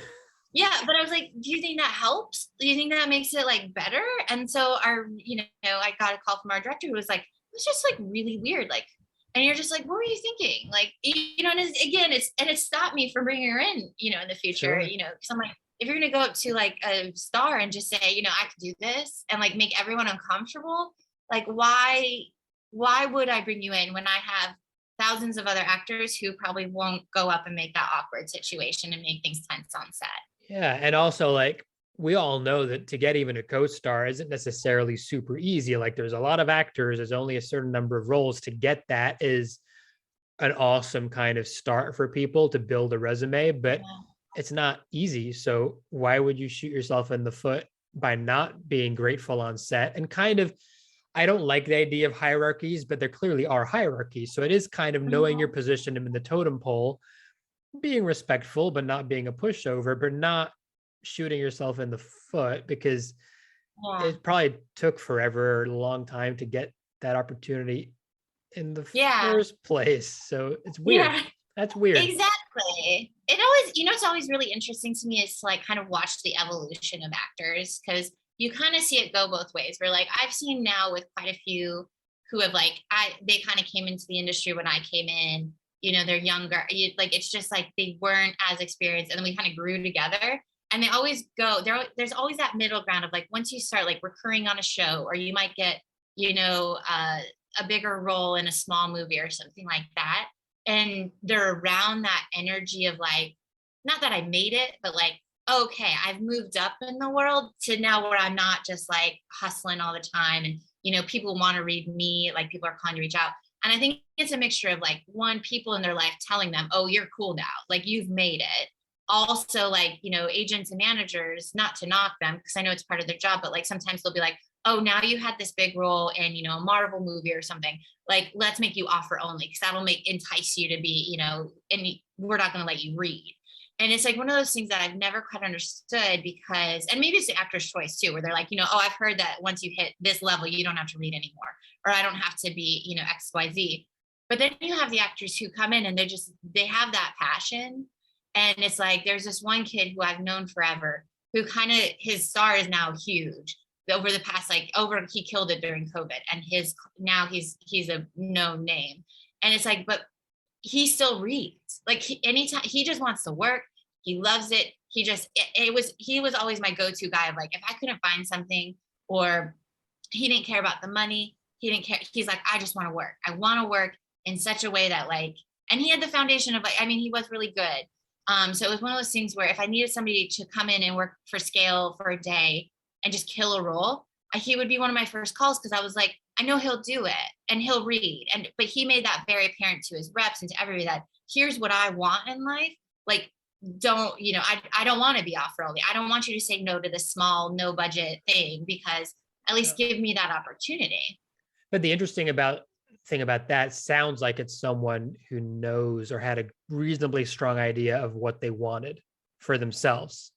[SPEAKER 1] yeah, but I was like, do you think that helps? Do you think that makes it like better? And so I got a call from our director who was like, it was just like really weird. Like, and you're just like, what were you thinking? Like, and it stopped me from bringing her in, in the future,
[SPEAKER 2] Sure.
[SPEAKER 1] because I'm like, if you're going to go up to like a star and just say, I could do this and like make everyone uncomfortable, like, why would I bring you in when I have thousands of other actors who probably won't go up and make that awkward situation and make things tense on set?
[SPEAKER 2] Yeah. And also, like, we all know that to get even a co-star isn't necessarily super easy. Like, there's a lot of actors, there's only a certain number of roles. To get that is an awesome kind of start for people to build a resume, but
[SPEAKER 1] Yeah.
[SPEAKER 2] it's not easy. So why would you shoot yourself in the foot by not being grateful on set? And kind of, I don't like the idea of hierarchies, but there clearly are hierarchies. So it is kind of knowing your
[SPEAKER 1] Mhm.
[SPEAKER 2] position in the totem pole, being respectful, but not being a pushover, but not shooting yourself in the foot, because
[SPEAKER 1] Yeah.
[SPEAKER 2] it probably took forever, a long time to get that opportunity in the
[SPEAKER 1] Yeah.
[SPEAKER 2] first place. So it's weird.
[SPEAKER 1] Yeah.
[SPEAKER 2] That's weird.
[SPEAKER 1] Exactly. It always, it's always really interesting to me is to like kind of watch the evolution of actors because you kind of see it go both ways. Where like I've seen now with quite a few who have like they kind of came into the industry when I came in. They're younger. Like it's just like they weren't as experienced, and then we kind of grew together. And they always go there. There's always that middle ground of like once you start like recurring on a show, or you might get a bigger role in a small movie or something like that, and they're around that energy of like, not that I made it, but like, okay, I've moved up in the world to now where I'm not just like hustling all the time. And, people want to read me, like people are calling to reach out. And I think it's a mixture of like, one, people in their life telling them, oh, you're cool now, like you've made it. Also, like, agents and managers, not to knock them, because I know it's part of their job, but like sometimes they'll be like, oh, now you had this big role in, a Marvel movie or something, like let's make you offer only because that'll entice you to be, and we're not going to let you read. And it's like one of those things that I've never quite understood because, and maybe it's the actor's choice too, where they're like, oh, I've heard that once you hit this level, you don't have to read anymore, or I don't have to be, XYZ. But then you have the actors who come in and they have that passion. And it's like, there's this one kid who I've known forever who kind of, his star is now huge over the past, like he killed it during COVID, and now he's a known name. And it's like, but he still reads. Like anytime he just wants to work, he loves it. He was always my go-to guy of like, if I couldn't find something or he didn't care about the money, he didn't care. He's like, I just want to work. I want to work in such a way that like, and he had the foundation of like, I mean, he was really good. So it was one of those things where if I needed somebody to come in and work for scale for a day and just kill a role, he would be one of my first calls because I was like, I know he'll do it and he'll read. But he made that very apparent to his reps and to everybody that here's what I want in life. Like, I don't want to be offer only. I don't want you to say no to this small, no budget thing because at least give me that opportunity.
[SPEAKER 2] But the interesting thing about that sounds like it's someone who knows or had a reasonably strong idea of what they wanted for themselves,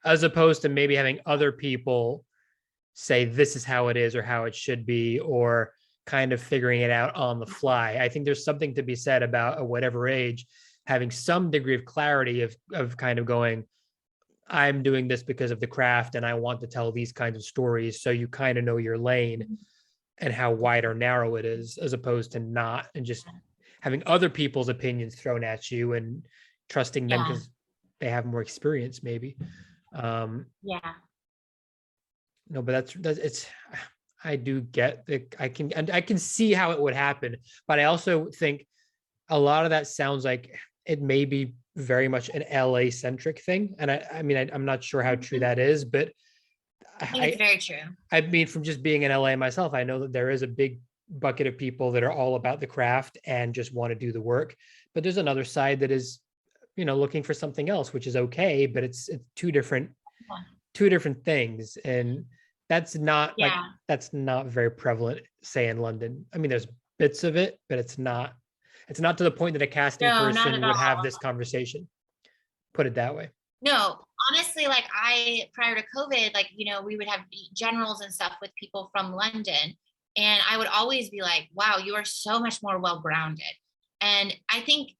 [SPEAKER 2] as opposed to maybe having other people say this is how it is or how it should be, or kind of figuring it out on the fly. I think there's something to be said about at whatever age having some degree of clarity of kind of going, I'm doing this because of the craft and I want to tell these kinds of stories. So you kind of know your lane and how wide or narrow it is, as opposed to not, and just having other people's opinions thrown at you and trusting them
[SPEAKER 1] Yeah.
[SPEAKER 2] because they have more experience maybe.
[SPEAKER 1] Yeah.
[SPEAKER 2] No, but that's it's, I do get that. I can see how it would happen, but I also think a lot of that sounds like it may be very much an LA centric thing. And I mean, I'm not sure how true that is, but
[SPEAKER 1] I think it's very true.
[SPEAKER 2] I mean, from just being in LA myself, I know that there is a big bucket of people that are all about the craft and just want to do the work. But there's another side that is, looking for something else, which is okay, but it's two different things. And that's not
[SPEAKER 1] Yeah.
[SPEAKER 2] that's not very prevalent, say in London. I mean, there's bits of it, but it's not to the point that a casting
[SPEAKER 1] No, not
[SPEAKER 2] person
[SPEAKER 1] at
[SPEAKER 2] would have
[SPEAKER 1] all.
[SPEAKER 2] this conversation. Put it that way.
[SPEAKER 1] No, honestly, like prior to COVID, like, we would have generals and stuff with people from London. And I would always be like, wow, you are so much more well-grounded. And I think,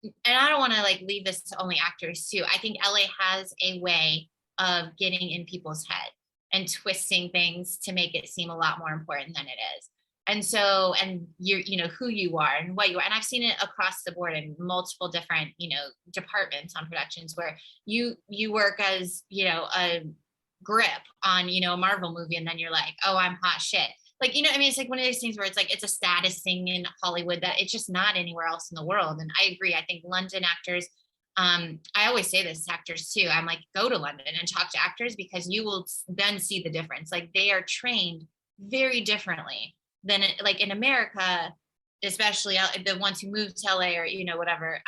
[SPEAKER 1] and I don't want to like leave this to only actors too. I think LA has a way of getting in people's head and twisting things to make it seem a lot more important than it is. And so, and who you are and what you are. And I've seen it across the board in multiple different, departments on productions where you work as, a grip on, a Marvel movie. And then you're like, oh, I'm hot shit. Like, I mean, it's like one of those things where it's like, it's a status thing in Hollywood that it's just not anywhere else in the world. And I agree. I think London actors, I always say this to actors too. I'm like, go to London and talk to actors because you will then see the difference. Like they are trained very differently than like in America, especially the ones who moved to LA or, whatever.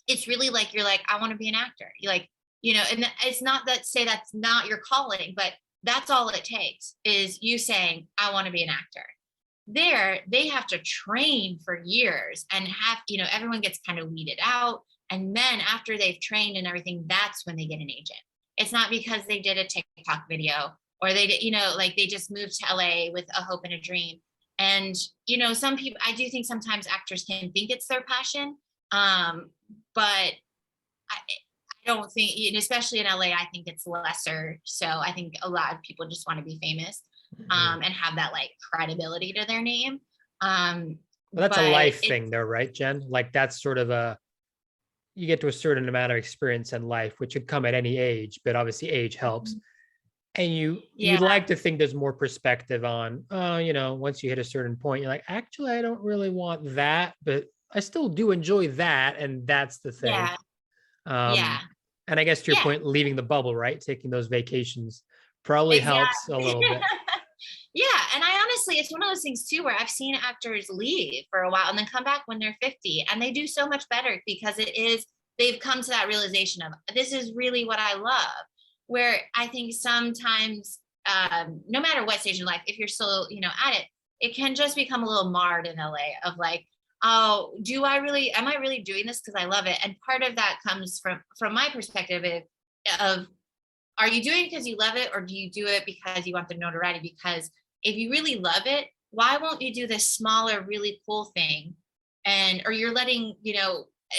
[SPEAKER 1] It's really like, you're like, I want to be an actor. You like, and it's not that say that's not your calling, but that's all it takes is you saying, I want to be an actor. There, they have to train for years and have, everyone gets kind of weeded out. And then after they've trained and everything, that's when they get an agent. It's not because they did a TikTok video or they did, like they just moved to LA with a hope and a dream. And, some people, I do think sometimes actors can think it's their passion. But I don't think, especially in LA, I think it's lesser. So I think a lot of people just want to be famous and have that like credibility to their name.
[SPEAKER 2] Well, that's a life thing though, right, Jen? Like that's sort of you get to a certain amount of experience in life, which could come at any age, but obviously age helps. And you'd like to think there's more perspective on, once you hit a certain point, you're like, actually, I don't really want that, but I still do enjoy that. And that's the thing.
[SPEAKER 1] Yeah.
[SPEAKER 2] And I guess to your point, leaving the bubble, right? Taking those vacations probably helps a little bit.
[SPEAKER 1] Yeah. And I honestly, it's one of those things too, where I've seen actors leave for a while and then come back when they're 50 and they do so much better because they've come to that realization of this is really what I love. Where I think sometimes, no matter what stage in life, if you're still, at it, it can just become a little marred in LA of like, oh, am I really doing this because I love it? And part of that comes from my perspective of, are you doing it because you love it or do you do it because you want the notoriety? Because if you really love it, why won't you do this smaller, really cool thing? Or you're letting,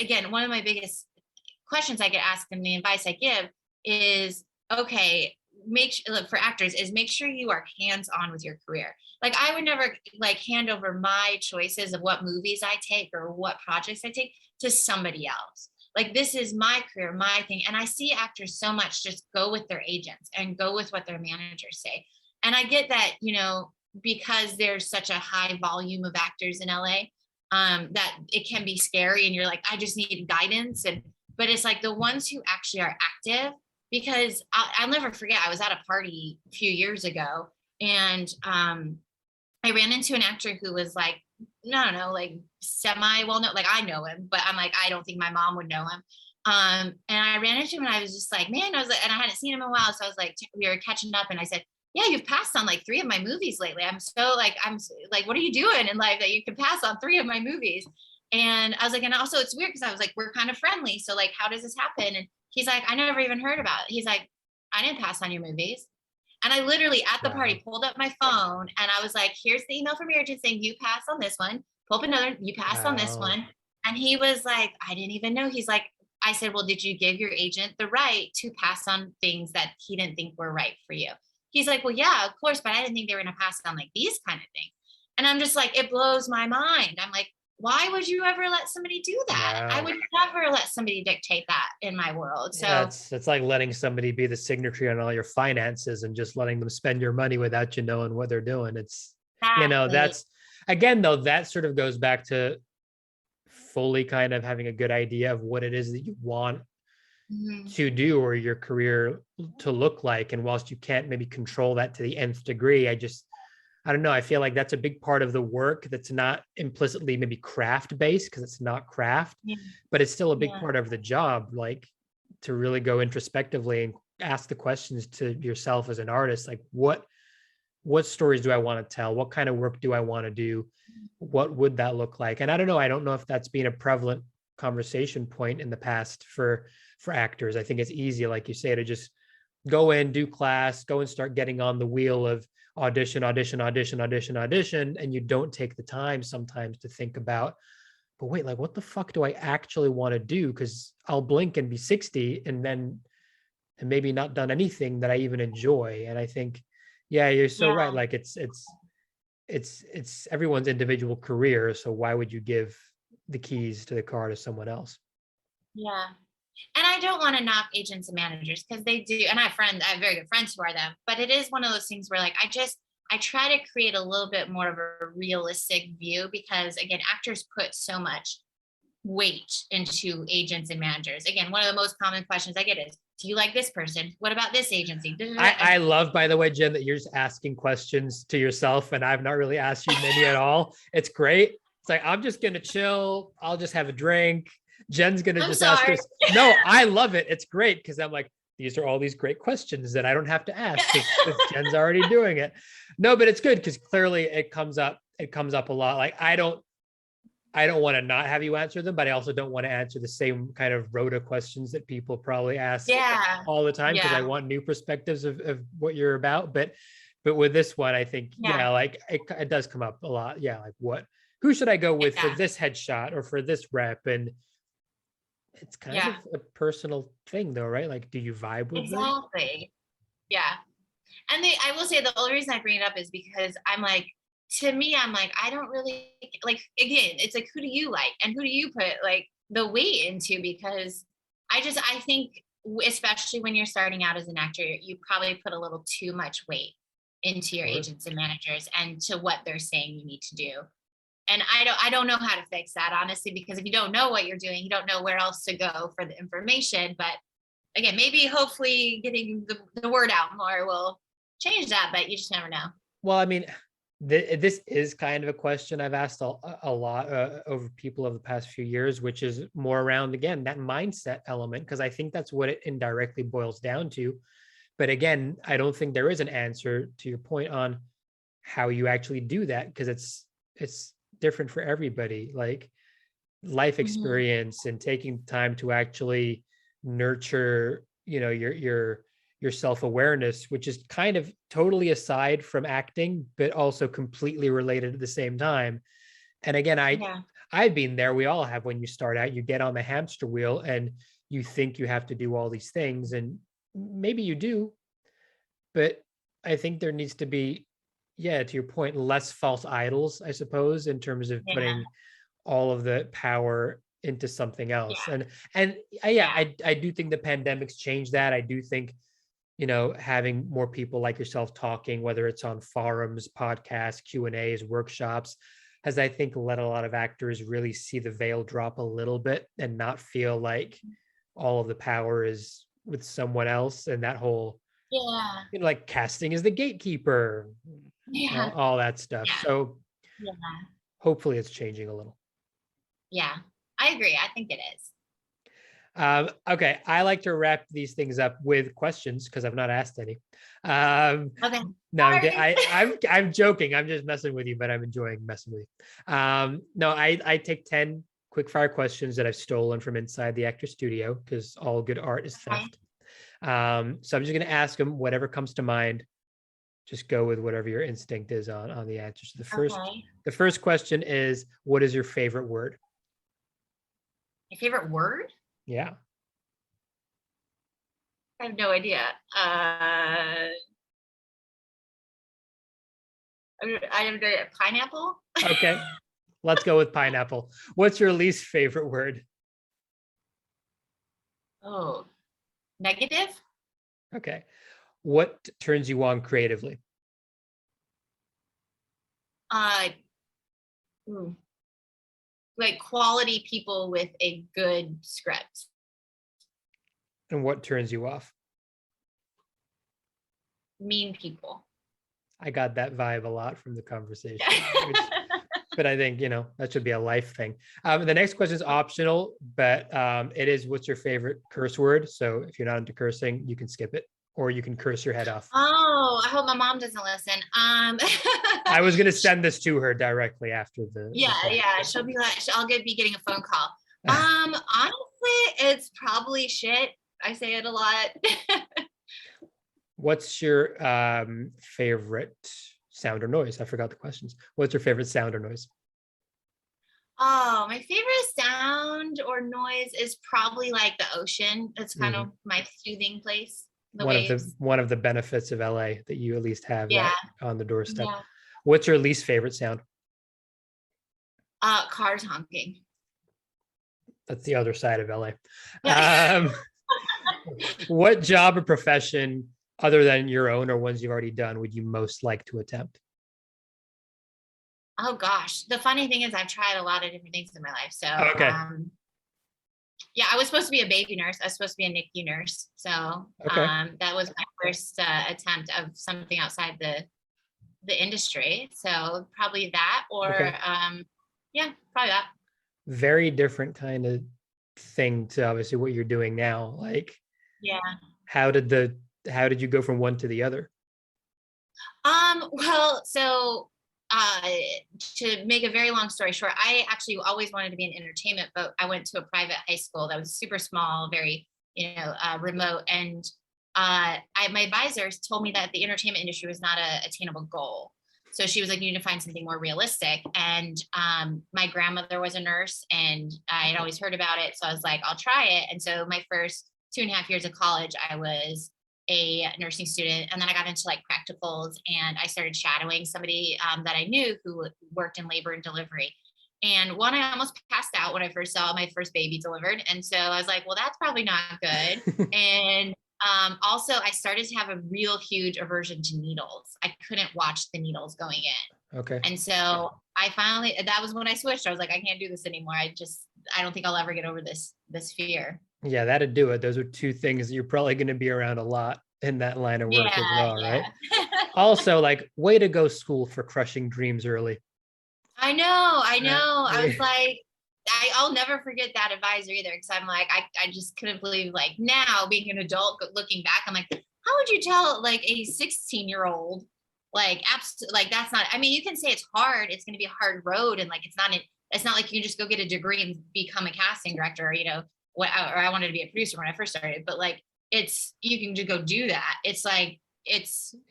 [SPEAKER 1] again, one of my biggest questions I get asked and the advice I give is, okay, for actors is make sure you are hands-on with your career. Like I would never like hand over my choices of what movies I take or what projects I take to somebody else. Like this is my career, my thing. And I see actors so much just go with their agents and go with what their managers say. And I get that, because there's such a high volume of actors in LA, that it can be scary and you're like, I just need guidance. But it's like the ones who actually are active, because I'll never forget, I was at a party a few years ago and I ran into an actor who was like, no, like semi well known, like I know him, but I'm like, I don't think my mom would know him. And I ran into him and I was just like, man, I was like, and I hadn't seen him in a while. So I was like, we were catching up and I said, yeah, you've passed on like 3 of my movies lately. I'm like, what are you doing in life that you can pass on 3 of my movies? And I was like, and also it's weird because I was like, we're kind of friendly. So like, how does this happen? And he's like, I never even heard about it. He's like, I didn't pass on your movies. And I literally at the party pulled up my phone and I was like, here's the email from your agent saying you passed on this one. Pull up another, you passed on this one. And he was like, I didn't even know. He's like, I said, well, did you give your agent the right to pass on things that he didn't think were right for you? He's like, well, yeah, of course, but I didn't think they were going to pass on like these kind of things. And I'm just like, it blows my mind. I'm like, why would you ever let somebody do that? I would never let somebody dictate that in my world. So
[SPEAKER 2] it's like letting somebody be the signatory on all your finances and just letting them spend your money without you knowing what they're doing. It's, that's, again, though, that sort of goes back to fully kind of having a good idea of what it is that you want to do or your career to look like. And whilst you can't maybe control that to the nth degree, I don't know. I feel like that's a big part of the work that's not implicitly maybe craft based because it's not craft, but it's still a big part of the job, like to really go introspectively and ask the questions to yourself as an artist, like what what stories do I want to tell? What kind of work do I want to do? What would that look like? And I don't know. I don't know if that's been a prevalent conversation point in the past for actors. I think it's easy, like you say, to just go in, do class, go and start getting on the wheel of audition, audition, audition, audition, audition, and you don't take the time sometimes to think about, but wait, like what the fuck do I actually want to do? Because I'll blink and be 60 and then and maybe not done anything that I even enjoy. And I think, yeah, you're so right.
[SPEAKER 1] Yeah.
[SPEAKER 2] Like it's everyone's individual career. So why would you give the keys to the car to someone else?
[SPEAKER 1] Yeah. And I don't want to knock agents and managers because they do. And I have very good friends who are them, but it is one of those things where like, I try to create a little bit more of a realistic view because again, actors put so much weight into agents and managers. Again, one of the most common questions I get is, do you like this person? What about this agency?
[SPEAKER 2] I love, by the way, Jen, that you're just asking questions to yourself and I've not really asked you many at all. It's great. It's like, I'm just going to chill. I'll just have a drink. Jen's going to just ask us. No, I love it. It's great because I'm like, these are all these great questions that I don't have to ask because Jen's already doing it. No, but it's good because clearly it comes up a lot. Like I don't want to not have you answer them, but I also don't want to answer the same kind of rota questions that people probably ask all the time because I want new perspectives of what you're about. But with this one, I think, like it does come up a lot. Yeah. Like who should I go with for this headshot or for this rep? And it's kind of a personal thing though, right? Like, do you vibe with them?
[SPEAKER 1] Exactly. Yeah. And I will say the only reason I bring it up is because I'm like, to me, I'm like, I don't really like, again, it's like, who do you like? And who do you put like the weight into? Because I think, especially when you're starting out as an actor, you probably put a little too much weight into your agents and managers and to what they're saying you need to do. And I don't know how to fix that, honestly, because if you don't know what you're doing, you don't know where else to go for the information. But again, maybe hopefully getting the word out more will change that, but you just never know.
[SPEAKER 2] Well, I mean, this is kind of a question I've asked a lot over people over the past few years, which is more around, again, that mindset element, because I think that's what it indirectly boils down to. But again, I don't think there is an answer to your point on how you actually do that, because it's different for everybody. Like life experience and taking time to actually nurture, your self-awareness, which is kind of totally aside from acting, but also completely related at the same time. And again, I've been there. We all have. When you start out, you get on the hamster wheel and you think you have to do all these things, and maybe you do, but I think there needs to be, to your point, less false idols, I suppose, in terms of putting all of the power into something else. And I do think the pandemic's changed that. I do think, having more people like yourself talking, whether it's on forums, podcasts, Q&As, workshops, has, I think, let a lot of actors really see the veil drop a little bit and not feel like all of the power is with someone else. And that whole, like casting is the gatekeeper, all that stuff. So hopefully it's changing a little.
[SPEAKER 1] Yeah, I agree. I think it is.
[SPEAKER 2] Okay, I like to wrap these things up with questions because I've not asked any.
[SPEAKER 1] Okay.
[SPEAKER 2] No, I'm joking. I'm just messing with you, but I'm enjoying messing with you. No, I take 10 quick fire questions that I've stolen from inside the actor studio because all good art is theft. So I'm just going to ask them whatever comes to mind. Just go with whatever your instinct is on the answers. The first question is, what is your favorite word?
[SPEAKER 1] My favorite word?
[SPEAKER 2] Yeah.
[SPEAKER 1] I have no idea. I'm good at pineapple.
[SPEAKER 2] Okay. Let's go with pineapple. What's your least favorite word?
[SPEAKER 1] Oh, negative.
[SPEAKER 2] Okay. What turns you on creatively?
[SPEAKER 1] Like quality people with a good script.
[SPEAKER 2] And what turns you off?
[SPEAKER 1] Mean people.
[SPEAKER 2] I got that vibe a lot from the conversation. But I think, that should be a life thing. The next question is optional, but it is, what's your favorite curse word? So if you're not into cursing, you can skip it. or you can curse your head off.
[SPEAKER 1] Oh, I hope my mom doesn't listen.
[SPEAKER 2] I was going to send this to her directly after
[SPEAKER 1] Yeah,
[SPEAKER 2] the
[SPEAKER 1] yeah. She'll be like, be getting a phone call. Honestly, it's probably shit. I say it a lot.
[SPEAKER 2] What's your favorite sound or noise? I forgot the questions. What's your favorite sound or noise?
[SPEAKER 1] Oh, my favorite sound or noise is probably like the ocean. It's kind
[SPEAKER 2] Mhm.
[SPEAKER 1] of my soothing place. The
[SPEAKER 2] One of
[SPEAKER 1] waves.
[SPEAKER 2] the benefits of LA that you at least have
[SPEAKER 1] Yeah,
[SPEAKER 2] that on the doorstep.
[SPEAKER 1] yeah.
[SPEAKER 2] What's your least favorite sound?
[SPEAKER 1] Cars honking.
[SPEAKER 2] That's the other side of LA.
[SPEAKER 1] Yeah.
[SPEAKER 2] What job or profession, other than your own or ones you've already done, would you most like to attempt?
[SPEAKER 1] Oh gosh. The funny thing is I've tried a lot of different things in my life. So
[SPEAKER 2] Okay.
[SPEAKER 1] yeah, I was supposed to be a baby nurse. I was supposed to be a NICU nurse. So
[SPEAKER 2] Okay.
[SPEAKER 1] that was my first attempt of something outside the industry. So probably that, or
[SPEAKER 2] Okay.
[SPEAKER 1] yeah, probably that.
[SPEAKER 2] Very different kind of thing to obviously what you're doing now. Like,
[SPEAKER 1] Yeah.
[SPEAKER 2] how did you go from one to the other?
[SPEAKER 1] Well, so uh to make a very long story short, I actually always wanted to be in entertainment, but I went to a private high school that was super small, very, remote. And my advisors told me that the entertainment industry was not a attainable goal. So she was like, you need to find something more realistic. And my grandmother was a nurse and I had always heard about it. So I was like, I'll try it. And so my first 2.5 years of college, I was a nursing student. And then I got into like practicals and I started shadowing somebody that I knew who worked in labor and delivery. And one, I almost passed out when I first saw my first baby delivered. And so I was like, well, that's probably not good. And also, I started to have a real huge aversion to needles. I couldn't watch the needles going in.
[SPEAKER 2] Okay.
[SPEAKER 1] And so that was when I switched. I was like, I can't do this anymore. I don't think I'll ever get over this fear.
[SPEAKER 2] Yeah, that'd do it. Those are two things that you're probably going to be around a lot in that line of work
[SPEAKER 1] Yeah,
[SPEAKER 2] as well, right?
[SPEAKER 1] yeah.
[SPEAKER 2] Also, like, way to go, school, for crushing dreams early.
[SPEAKER 1] I
[SPEAKER 2] Uh,
[SPEAKER 1] know. I was like, I'll never forget that advisor either. Cause I'm like, I just couldn't believe, like, now being an adult looking back, I'm like, how would you tell like a 16-year-old, like, like, that's not, I mean, you can say it's hard. It's going to be a hard road. And like, it's not like you can just go get a degree and become a casting director, or I wanted to be a producer when I first started, but like, you can just go do that. It's like,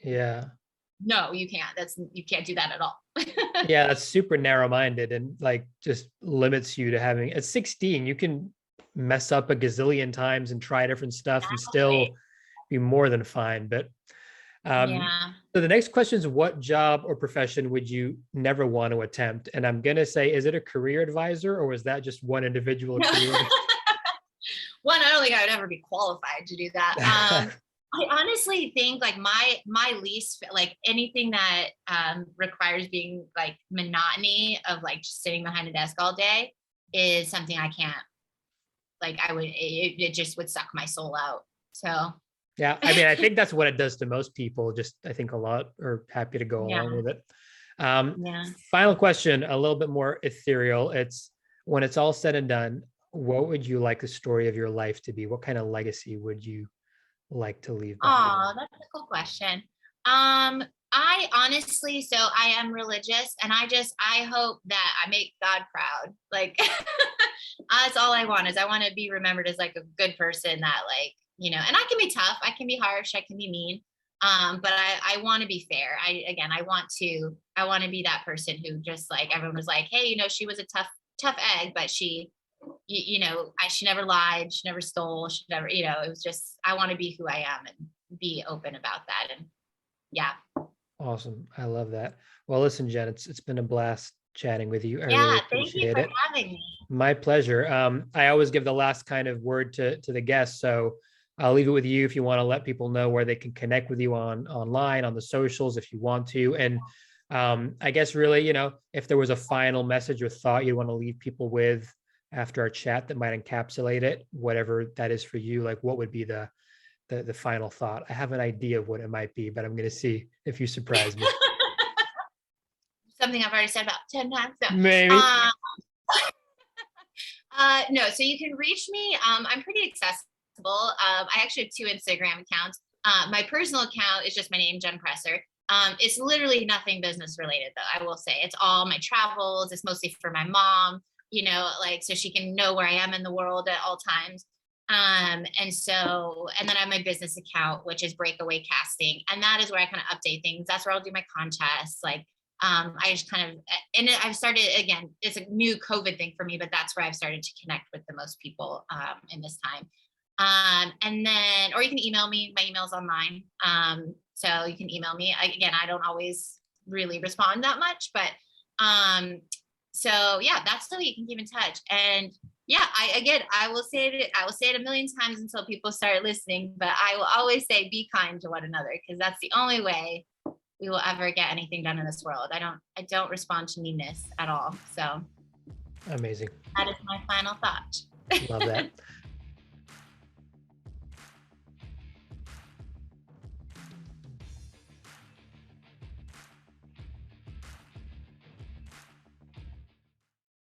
[SPEAKER 2] yeah.
[SPEAKER 1] no, you can't. You can't do that at all.
[SPEAKER 2] Yeah, that's super narrow-minded and like just limits you to having at 16, you can mess up a gazillion times and try different stuff and still
[SPEAKER 1] Exactly.
[SPEAKER 2] be more than fine. But
[SPEAKER 1] Yeah.
[SPEAKER 2] so the next question is, what job or profession would you never want to attempt? And I'm gonna say, is it a career advisor or is that just one individual career?
[SPEAKER 1] One, I don't think I would ever be qualified to do that. I honestly think like my least, like, anything that requires being like monotony of like just sitting behind a desk all day is something I can't, like, it just would suck my soul out. So
[SPEAKER 2] Yeah, I mean, I think that's what it does to most people. Just I think a lot are happy to go
[SPEAKER 1] yeah,
[SPEAKER 2] along with it. Um,
[SPEAKER 1] yeah.
[SPEAKER 2] Final question, a little bit more ethereal. It's, when it's all said and done, what would you like the story of your life to be? What kind of legacy would you like to leave behind?
[SPEAKER 1] Oh, that's a cool question. I honestly, so I am religious and I hope that I make God proud. Like, that's all I want, is I want to be remembered as like a good person that, like, and I can be tough, I can be harsh, I can be mean. But I want to be fair. I want to be that person who just, like, everyone was like, hey, she was a tough egg, but she never lied, she never stole, she never, it was just, I want to be who I am and be open about that. And yeah.
[SPEAKER 2] Awesome. I love that. Well, listen, Jen, it's been a blast chatting with you. I really
[SPEAKER 1] Yeah. Thank you
[SPEAKER 2] appreciate
[SPEAKER 1] for
[SPEAKER 2] it.
[SPEAKER 1] having me.
[SPEAKER 2] My pleasure. I always give the last kind of word to the guests, so I'll leave it with you if you want to let people know where they can connect with you online, on the socials, if you want to. And I guess really, if there was a final message or thought you want to leave people with after our chat that might encapsulate it, whatever that is for you, like, what would be the final thought? I have an idea of what it might be, but I'm going to see if you surprise me.
[SPEAKER 1] Something I've already said about 10 times. No.
[SPEAKER 2] Maybe.
[SPEAKER 1] No, so you can reach me. I'm pretty accessible. I actually have 2 Instagram accounts. My personal account is just my name, Jenn Presser. It's literally nothing business related, though. I will say it's all my travels. It's mostly for my mom, like so she can know where I am in the world at all times. And then I have my business account, which is Breakaway Casting, and that is where I kind of update things. That's where I'll do my contests. Like, I just kind of, and I've started again. It's a new COVID thing for me, but that's where I've started to connect with the most people in this time. And then, or you can email me. My email's online. So you can email me. Again, I don't always really respond that much, but so yeah, that's the way you can keep in touch. And yeah, I will say it a million times until people start listening, but I will always say be kind to one another, because that's the only way we will ever get anything done in this world. I don't respond to meanness at all. So
[SPEAKER 2] Amazing.
[SPEAKER 1] that is my final thought.
[SPEAKER 2] Love that.